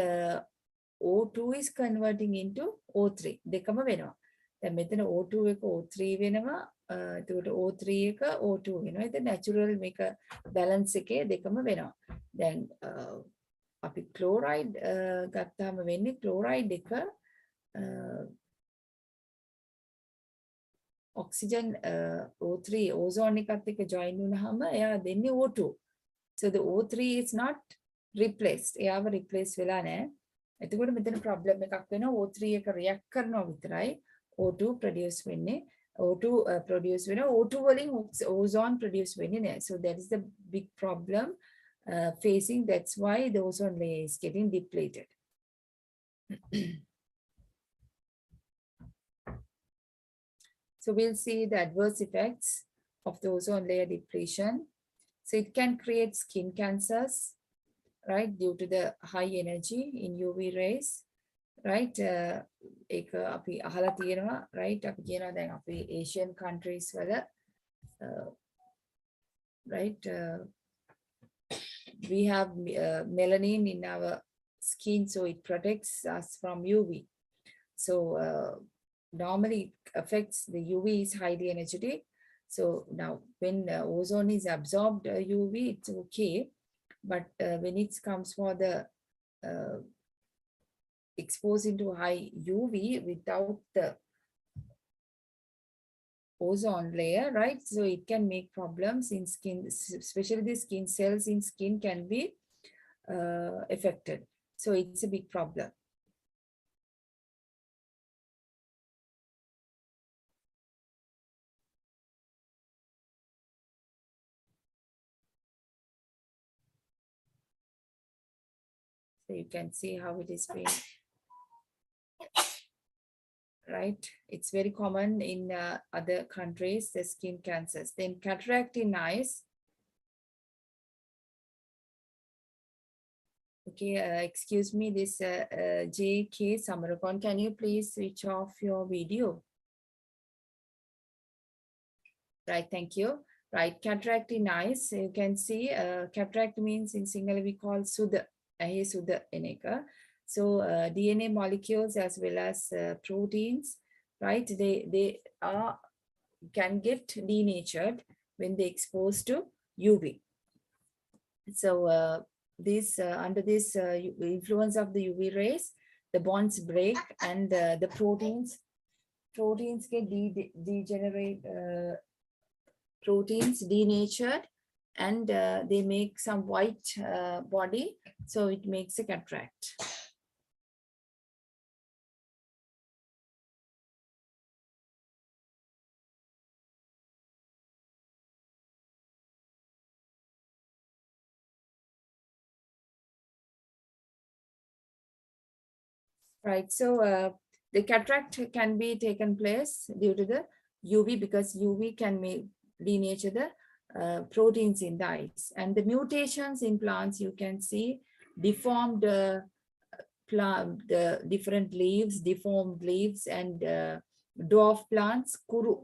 O2 is converting into O3. දෙකම වෙනවා. දැන් මෙතන O2 එක O3 වෙනවා. එතකොට O3 එක O2 වෙනවා. ඒක natural මේක balance එකේ දෙකම වෙනවා. දැන් අපි chloride ගත්තාම වෙන්නේ chloride එක oxygen O3 ozone එකත් එක්ක join වුණාම එයා දෙන්නේ O2. So the O3 is not replaced. එයාව replace වෙලා නැහැ. එතකොට මෙතන problem එකක් වෙනවා. O3 එක react කරනවා විතරයි O2 produce වෙන්නේ. O2 produce වෙනවා. O2 වලින් ozone produce වෙන්නේ නැහැ. So that is the big problem facing. That's why the ozone layer is getting depleted. So we'll see the adverse effects of the ozone layer depletion. So it can create skin cancers, right, due to the high energy in UV rays, right? ඒක අපි අහලා තියෙනවා, right? අපි කියනවා දැන් අපි Asian countries වල right, we have melanin in our skin, so it protects us from UV. So normally it affects the UV is highly energetic. So now when ozone is absorbed UV, it's okay. But when it comes for the exposed into high UV without the ozone layer, right? So it can make problems in skin, especially the skin cells in skin can be affected. So it's a big problem. So you can see how it is being, right? It's very common in other countries, the skin cancers. Then cataract in eyes. Okay, excuse me, this J.K. Samarakon, can you please switch off your video? Right, thank you. Right, cataract in eyes. You can see cataract means in Sinhala we call Sudha. So DNA molecules as well as proteins, right? They can get denatured when they exposed to UV. So this under this influence of the UV rays, the bonds break and the proteins get degenerate, proteins denatured, and they make some white body, so it makes a cataract. Right, so the cataract can be taken place due to the UV, because UV can make denature the proteins in the eyes. And the mutations in plants, you can see deformed plant, the different leaves, deformed leaves, and dwarf plants, kuru,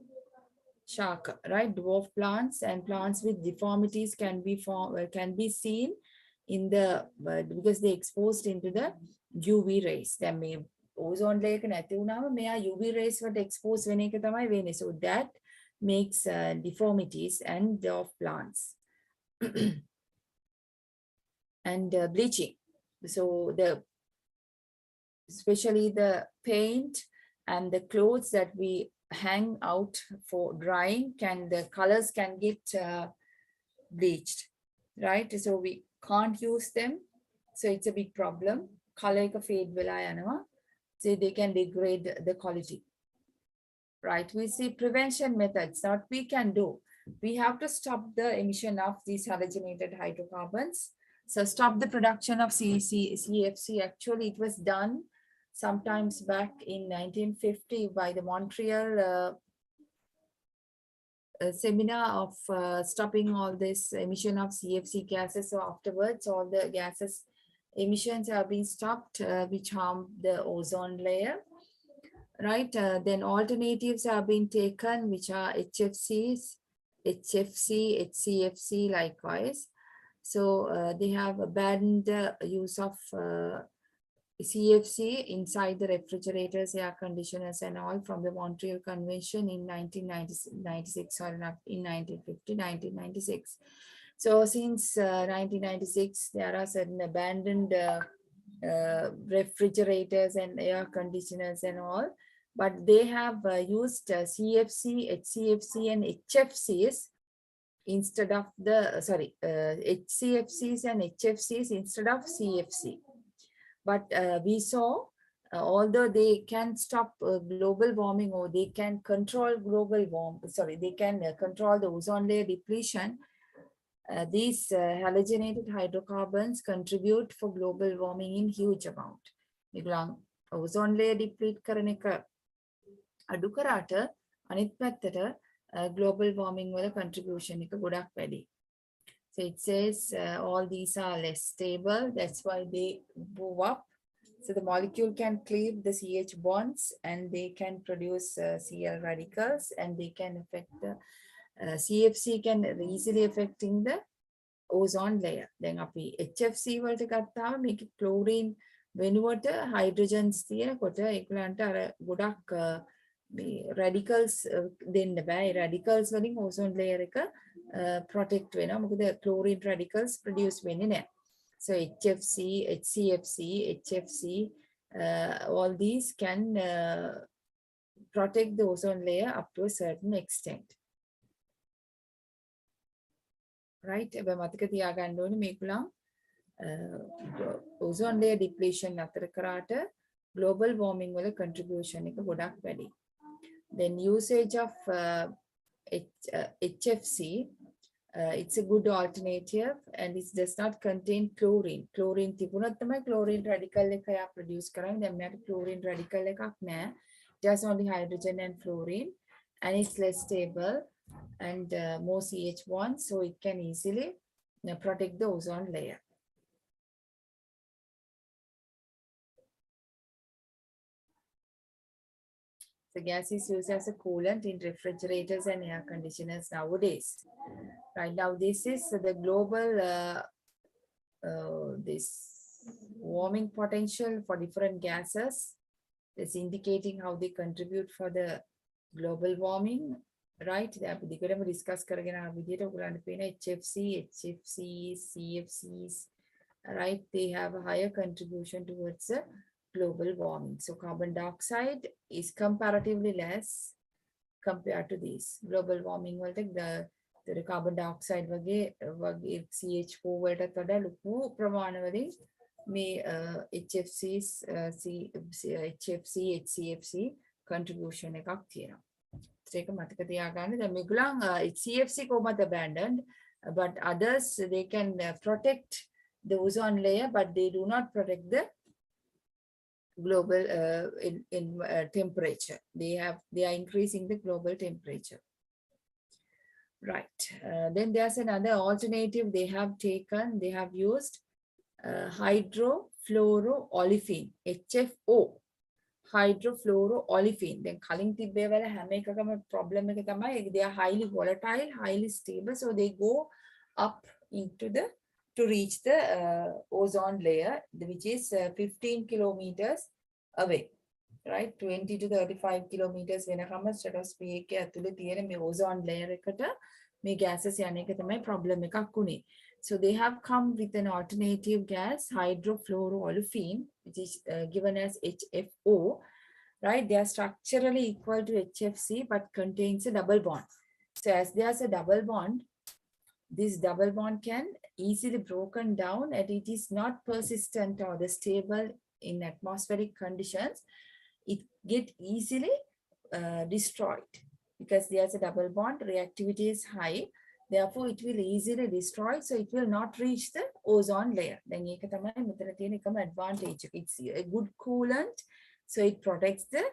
shaka, right? Dwarf plants and plants with deformities can be seen in the because they exposed into the UV rays. Then may ozone layer එක නැති වුණාම මෙයා UV rays වලට expose වෙන එක තමයි වෙන්නේ. So that makes deformities and of plants. And bleaching. So especially the paint and the clothes that we hang out for drying, the colors can get bleached, right? So we can't use them. So it's a big problem. Color එක fade වෙලා යනවා. So they can degrade the quality. Right, we see prevention methods. What we can do, we have to stop the emission of these halogenated hydrocarbons. So stop the production of CFC. Actually, it was done sometimes back in 1950 by the Montreal seminar of stopping all this emission of CFC gases. So afterwards, all the gases emissions have been stopped, which harm the ozone layer. Right, then alternatives have been taken, which are HFCs, HFC, HCFC likewise. So they have banned the use of CFC inside the refrigerators, air conditioners and all from the Montreal Convention in 1996 or in 1950, 1996. So since 1996, there are certain abandoned refrigerators and air conditioners and all, but they have used CFC, HCFC and HFCs instead of the, HCFCs and HFCs instead of CFC. But we saw, although they can stop global warming or they can control they can control the ozone layer depletion, these halogenated hydrocarbons contribute for global warming in huge amount. Ozone layer deplete කරන එක අඩු කරාට අනිත් පැත්තට global warming වල contribution එක ගොඩක් වැඩි. So it says all these are less stable. That's why they move up. So the molecule can cleave the CH bonds and they can produce Cl radicals, and they can affect the CFC can easily affecting the ozone layer. Then අපි HFC වලට ගත්තාම මේක chlorine වෙනුවට hydrogens තියෙනකොට ඒගොල්ලන්ට අර ගොඩක් radicals දෙන්න බෑ. radicals වලින් ozone layer එක protect වෙනවා. මොකද chlorine radicals produce වෙන්නේ නැහැ. So HFC, HCFC, HFC, all these can protect the ozone layer up to a certain extent. Right? එබැ මතක තියාගන්න ඕනේ මේගොල්ලන් ozone layer depletion අතර කරාට global warming වල contribution එක ගොඩක් වැඩි. Then usage of HFC, it's a good alternative and it does not contain chlorine. Chlorine තිබුණොත් තමයි chlorine radical එක යා produce කරන්නේ. දැන් මෙයාට chlorine radical එකක් නැහැ. Just only hydrogen and fluorine, and it's less stable and more CH bonds, so it can easily protect the ozone layer. The gas is used as a coolant in refrigerators and air conditioners nowadays. Right now, this is the global this warming potential for different gases. It's indicating how they contribute for the global warming. Right? අපි දිගටම discuss කරගෙන ආව විදිහට ඔයගොල්ලන්ට පේන HFC, HFCs, CFCs, right? They have a higher contribution towards global warming. So carbon dioxide is comparatively less compared to these. Global warming වලට carbon dioxide වගේ CH4 වලට වඩා ලොකු ප්‍රමාණවලින් මේ HFCs, HFC, HCFC contribution එකක් තියෙනවා. ඒක මතක තියාගන්න. දැන් මේගොල්ලන් HCFC කොහොමද abandoned, but others they can protect the ozone layer, but they do not protect the global temperature. They are increasing the global temperature. Right. Then there's another alternative they have taken. They have used hydrofluoroolefin, HFO. Hydrofluoroolefin. Then කලින් තිබ්බේ වල හැම එකකම problem එක තමයි they are highly volatile, highly stable, so they go up into the to reach the ozone layer, which is 15 kilometers away. Right, 20 to 35 kilometers වෙනකම stratosphere එකේ ඇතුලේ තියෙන මේ ozone layer එකට මේ gases යන එක තමයි problem එකක් උනේ. So they have come with an alternative gas, hydrofluoroolefin, which is given as HFO. Right, they are structurally equal to HFC but contains a double bond. So as there's a double bond, this double bond can easily broken down and it is not persistent or the stable in atmospheric conditions. It get easily destroyed because there's a double bond, reactivity is high, therefore it will easily destroy, so it will not reach the ozone layer. Then ඒක තමයි මෙතන තියෙන එකම advantage. It's a good coolant, so it protects the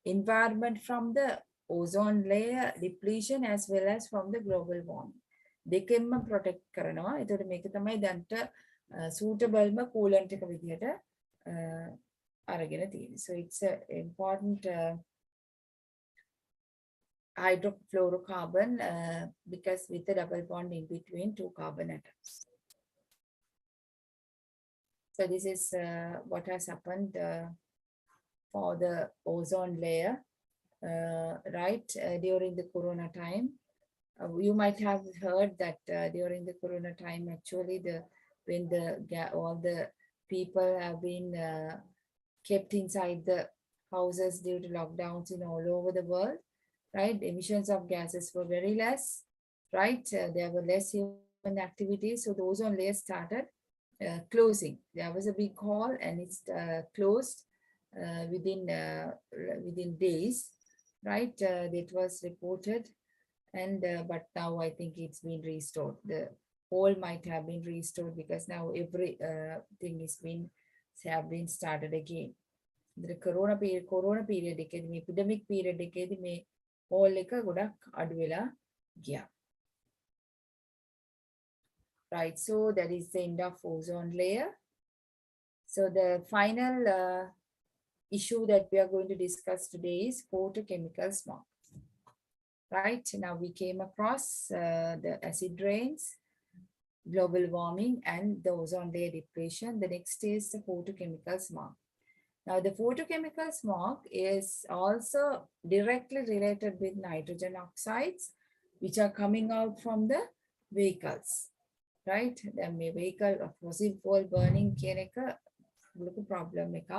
environment from the ozone layer depletion as well as from the global warming. දෙකෙන්ම protect කරනවා. ඒතකොට මේක තමයි දැන්ට suitable coolant එක විදිහට අරගෙන තියෙන්නේ. So it's an important hydrofluorocarbon because with a double bond in between two carbon atoms. So this is what has happened for the ozone layer, right, during the corona time. You might have heard that during the corona time, actually, when all the people have been kept inside the houses due to lockdowns in all over the world, right? Emissions of gases were very less, right? There were less human activities, so the ozone layer started closing. There was a big hole and it's closed within days, right? It was reported, and but now I think it's been restored. The hole might have been restored because now every thing have been started again. The corona period එකේදී epidemic period එකේදී මේ hole එක ගොඩක් අඩු වෙලා ගියා. Right, so that is the end of ozone layer. So the final issue that we are going to discuss today is photochemical smog. Right, now we came across the acid rains, global warming, and the ozone layer depletion. The next is the photochemical smog. Now, the photochemical smog is also directly related with nitrogen oxides, which are coming out from the vehicles, right? The vehicle of fossil fuel burning කියන එක ලොකු problem එකක්,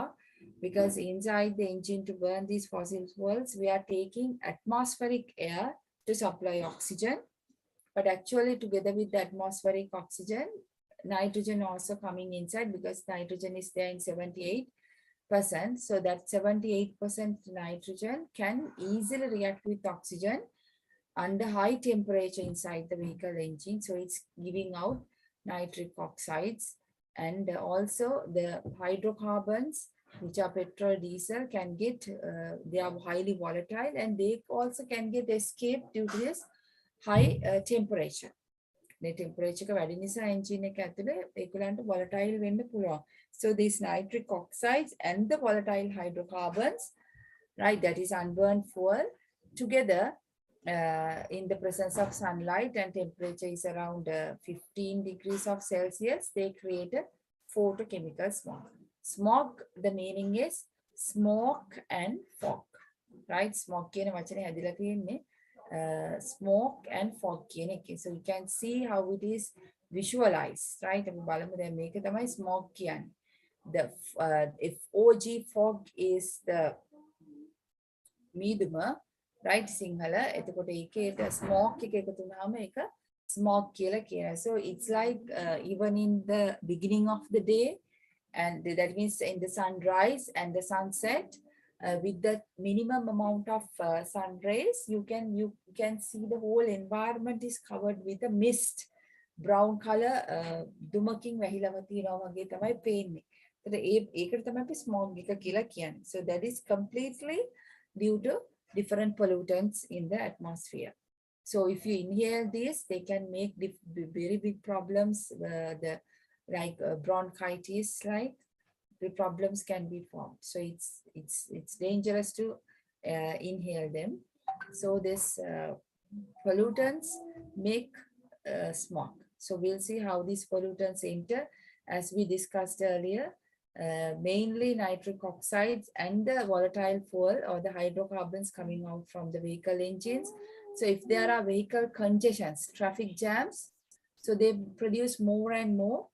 because inside the engine to burn these fossil fuels, we are taking atmospheric air to supply oxygen. But actually, together with the atmospheric oxygen, nitrogen also coming inside because nitrogen is there in 78%. So that 78% nitrogen can easily react with oxygen under high temperature inside the vehicle engine. So it's giving out nitric oxides, and also the hydrocarbons, which are petrol, diesel, can get, they are highly volatile and they also can get escape due to this high temperature. The temperature එක වැඩි නිසා engine එක ඇතුලේ ඒගොල්ලන්ට volatile වෙන්න පුළුවන්. So these nitric oxides and the volatile hydrocarbons, right, that is unburned fuel, together in the presence of sunlight and temperature is around 15 degrees of Celsius, they create a photochemical smog. Smog, the meaning is smoke and fog, right? Smog කියන වචනේ හැදිලා තියෙන්නේ smoke and fog කියන එකේ. So you can see how it is visualized, right? අපි බලමු දැන් මේක තමයි smog කියන්නේ. The if OG fog is the මීදුම, right, Sinhala. එතකොට ඒකේට smoke එක එකතු වුනහම ඒක smog කියලා කියනවා. So it's like even in the beginning of the day, and that means in the sunrise and the sunset, with the minimum amount of sun rays, you can see the whole environment is covered with a mist, brown color, දුමකින් වැහිලම තියෙනවා වගේ තමයි පේන්නේ. ඒකට තමයි අපි smog එක කියලා කියන්නේ. So that is completely due to different pollutants in the atmosphere. So if you inhale this, they can make very big problems. Like bronchitis, like the problems can be formed. So it's dangerous to inhale them. So this pollutants make smog. So we'll see how these pollutants enter, as we discussed earlier, mainly nitric oxides and the volatile fuel or the hydrocarbons coming out from the vehicle engines. So if there are vehicle congestions, traffic jams, so they produce more and more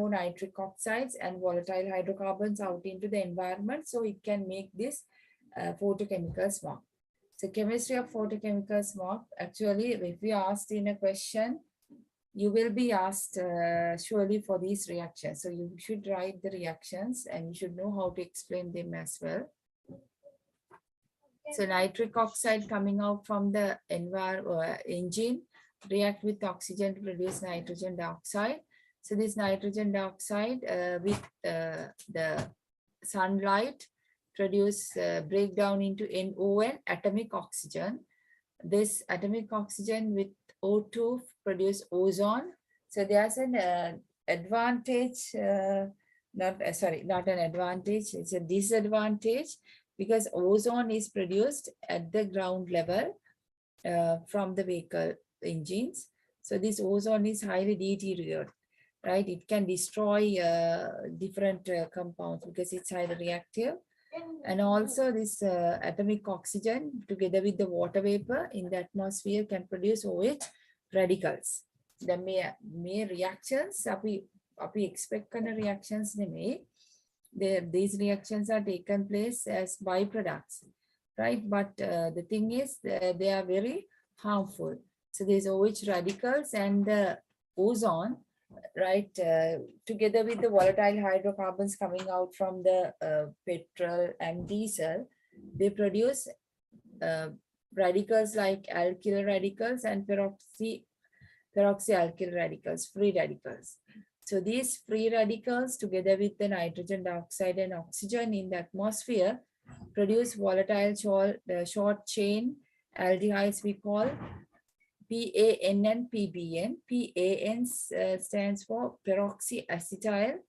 nitric oxides and volatile hydrocarbons out into the environment. So it can make this photochemical smog. So chemistry of photochemical smog, actually, if we asked in a question, you will be asked surely for these reactions. So you should write the reactions and you should know how to explain them as well. So nitric oxide coming out from the engine react with oxygen to produce nitrogen dioxide. So this nitrogen dioxide with the sunlight produce breakdown into NON, atomic oxygen. This atomic oxygen with O2 produce ozone. So there's an advantage, not an advantage, it's a disadvantage, because ozone is produced at the ground level from the vehicle engines. So this ozone is highly deteriorated, right? It can destroy different compounds because it's highly reactive. And also this atomic oxygen together with the water vapor in the atmosphere can produce OH radicals. The mere reactions, we expect kind of reactions these reactions are taken place as byproducts, right? But the thing is, they are very harmful. So these OH radicals and the ozone, right, together with the volatile hydrocarbons coming out from the petrol and diesel, they produce radicals like alkyl radicals and peroxyalkyl radicals, free radicals. So these free radicals together with the nitrogen dioxide and oxygen in the atmosphere produce volatile short chain aldehydes we call PAN and PBN. PAN stands for peroxyacetyl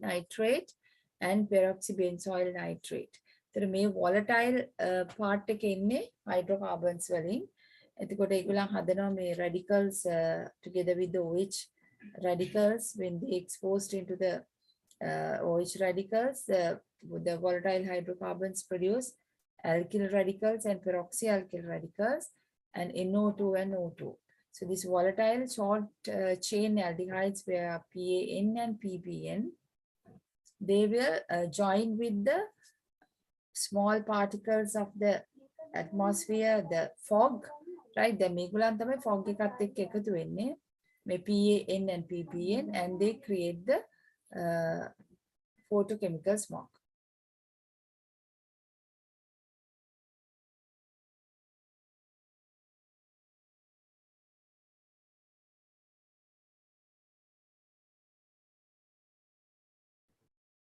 nitrate and peroxybenzoyl nitrate. So මේ volatile part එක ඉන්නේ hydrocarbons වලින්. එතකොට ඒගොල්ලන් හදනවා මේ radicals together with the OH radicals. When they exposed into the OH radicals, the volatile hydrocarbons produce alkyl radicals and peroxyalkyl radicals and NO2 and O2. So these volatile short chain aldehydes where PAN and PBN, they will join with the small particles of the atmosphere, the fog, right? The මේගොල්ලන් තමයි fog එකත් එක්ක එකතු වෙන්නේ. May PAN and PBN, and they create the photochemical smog.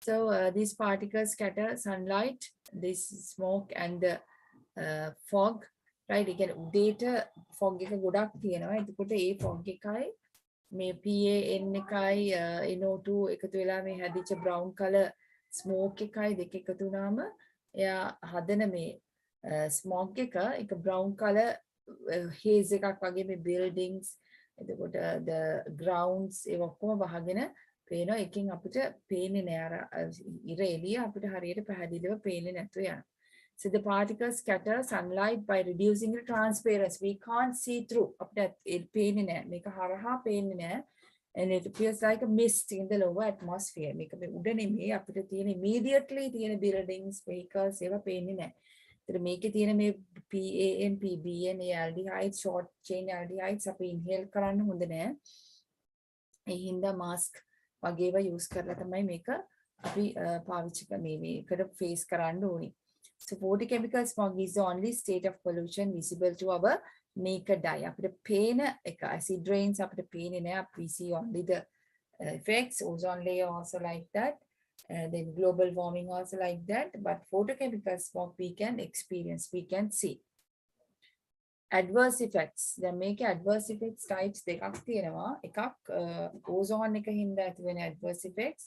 So these particles scatter sunlight, this smoke and the fog, right? You can data fog එක ගොඩක් තියෙනවා. එතකොට ඒ fog එකයි මේ PAN එකයි NO2 එකතු වෙලා මේ හැදිච්ච brown color smoke එකයි දෙක එකතු වුණාම එයා හදන මේ smoke එක brown color haze එකක් වගේ මේ buildings එතකොට the grounds ඒ ඔක්කොම වහගෙන පේනවා. එකකින් අපිට පේන්නේ නෑ අර ඉර එළිය අපිට හරියට පැහැදිලිව පේන්නේ නැතුව යනවා. So the particles scatter sunlight by reducing the transparency. We can't see through. අපිට පේන්නේ නෑ. මේක හරහා පේන්නේ නෑ. And it appears like a mist in the lower atmosphere. මේක මේ උඩ නෙමෙයි අපිට තියෙන immediately තියෙන buildings, vehicles ඒවා පේන්නේ නෑ. ඒතර මේකේ තියෙන මේ PAN, PBN, aldehydes, short chain aldehydes අපි inhale කරන්න හොඳ නෑ. ඒ හින්දා mask වගේව use කරලා තමයි මේක අපි පාවිච්චි මේකට face කරන්න ඕනේ. So photochemical smog is the only state of pollution visible to our naked eye. අපිට පේන එක acid rains අපිට පේන්නේ නෑ. We see only the effects. Ozone layer also like that. Then global warming also like that. But photochemical smog we can experience, we can see. Adverse effects. Then make adverse effects types දෙකක් තියෙනවා. එකක් ozone එක හින්දා ඇති වෙන adverse effects.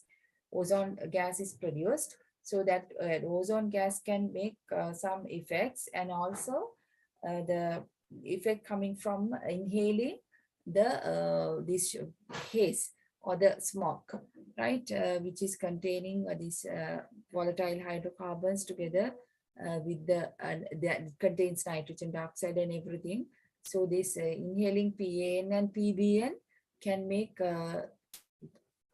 Ozone gas is produced, so that ozone gas can make some effects, and also the effect coming from inhaling the this haze or the smoke, right, which is containing these volatile hydrocarbons together with that contains nitrogen dioxide and everything. So this inhaling PAN and PBN can make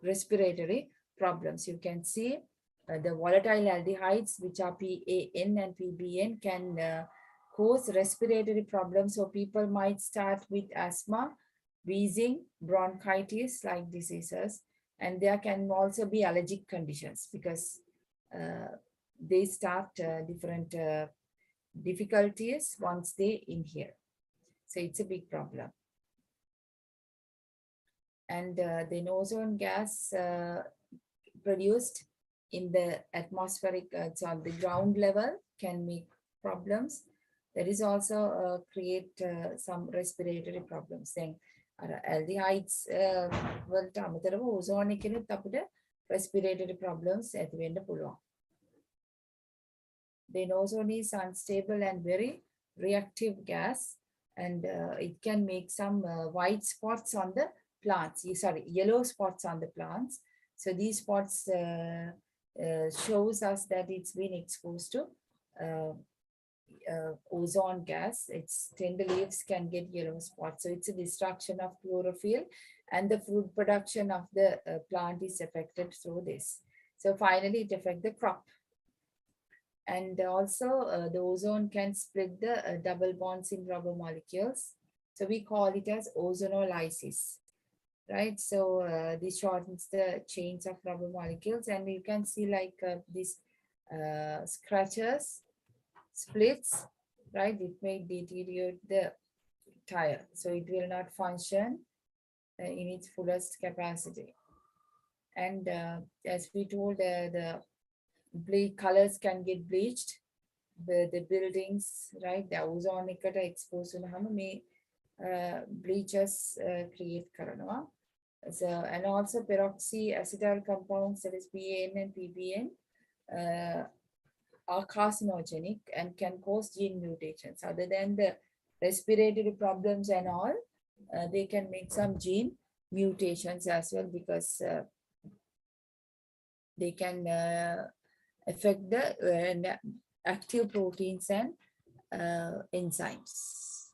respiratory problems. You can see the volatile aldehydes, which are PAN and PBN, can cause respiratory problems. So people might start with asthma, wheezing, bronchitis like diseases, and there can also be allergic conditions because they start different difficulties once they inhale. So it's a big problem. And then ozone gas produced in the atmospheric, so on the ground level, can make problems. That is also create some respiratory problems. Then aldehydes වලට අමතරව ozone එකෙනුත් අපිට respiratory problems ඇති වෙන්න පුළුවන්. Then ozone is unstable and very reactive gas, and it can make some white spots on the plants, sorry, yellow spots on the plants. So these spots shows us that it's been exposed to ozone gas. Its tender leaves can get yellow spots. So it's a destruction of chlorophyll, and the fruit production of the plant is affected through this. So finally, it affects the crop. And also the ozone can split the double bonds in rubber molecules. So we call it as ozonolysis, right? So this shortens the chains of rubber molecules, and you can see like these scratches, splits, right? It may deteriorate the tire, so it will not function in its fullest capacity. And as we told, the colors can get bleached, the buildings, right? The ozone exposed to bleachers create කරනවා. So, and also peroxyacetyl compounds, that is PAN and PBN, are carcinogenic and can cause gene mutations. Other than the respiratory problems and all, they can make some gene mutations as well, because they can affect the active proteins and enzymes.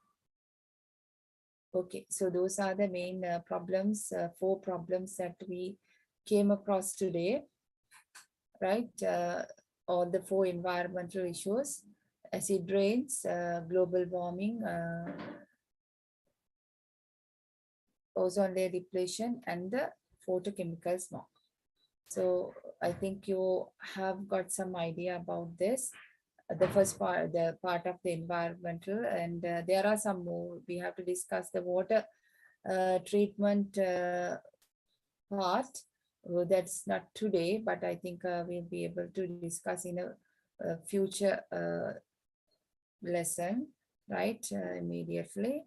Okay, so those are the main problems, 4 problems that we came across today, right? All the 4 environmental issues: acid rains, global warming, ozone layer depletion, and the photochemical smog. So I think you have got some idea about this. The first part, the part of the environmental, and there are some more. We have to discuss the water treatment part. That's not today, but I think we'll be able to discuss in a future lesson, right? Immediately,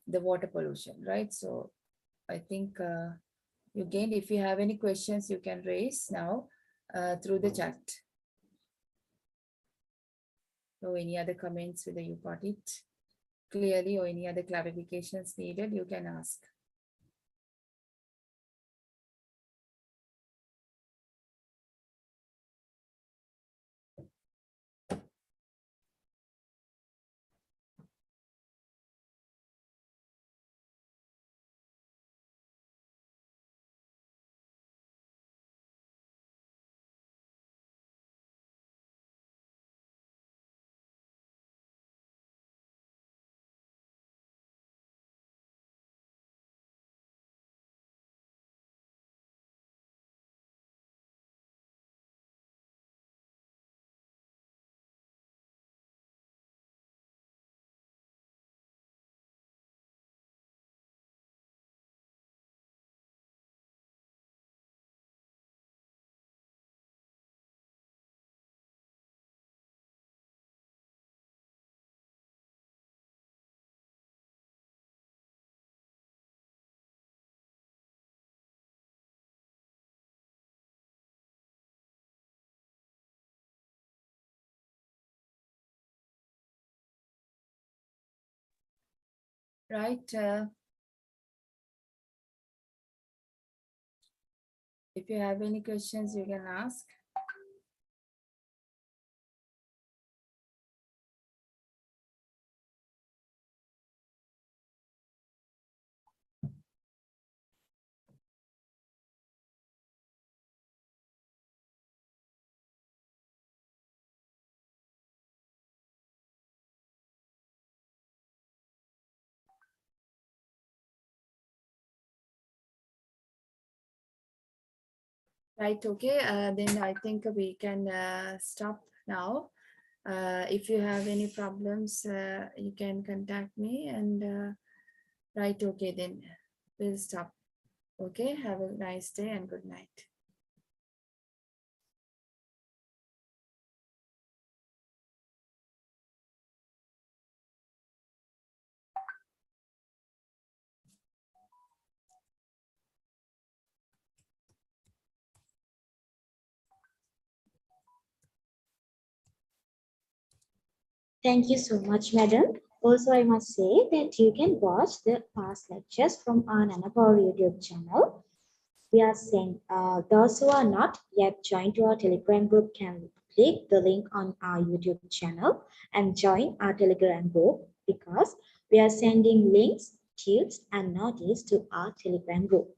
the water pollution, right? So I think again, if you have any questions, you can raise now through the chat. So any other comments whether you got it clearly or any other clarifications needed, you can ask. Right. If you have any questions, you can ask. Right, okay. Then I think we can stop now. If you have any problems, you can contact me and right, okay, then we'll stop. Okay, have a nice day and good night. Thank you so much, madam. Also, I must say that you can watch the past lectures from our Nanapower YouTube channel. We are saying those who are not yet joined to our Telegram group can click the link on our YouTube channel and join our Telegram group because we are sending links, tips, and notice to our Telegram group.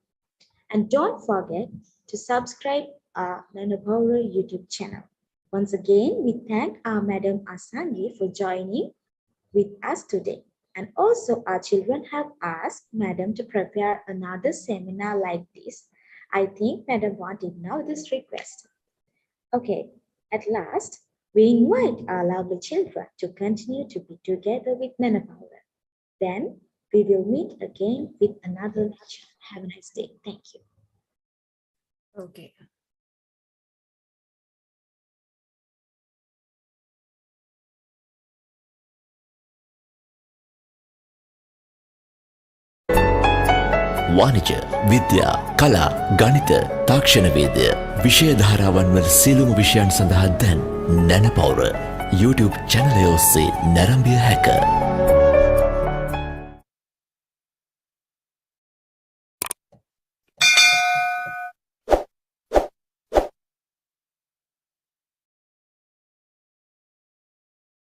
And don't forget to subscribe our Nanapower YouTube channel. Once again, we thank our Madam Asangi for joining with us today. And also our children have asked Madam to prepare another seminar like this. I think Madam wanted now this request. Okay, at last, we invite our lovely children to continue to be together with Nanapower. Then we will meet again with another lecture. Have a nice day. Thank you. Okay. වාණිජ, විද්‍යා, කලා, ගණිත, තාක්ෂණවේදය, විෂය ධාරාවන් වල සියලුම විෂයන් සඳහා දැන් නැනපවුර YouTube චැනලය ඔස්සේ නැරඹිය හැක.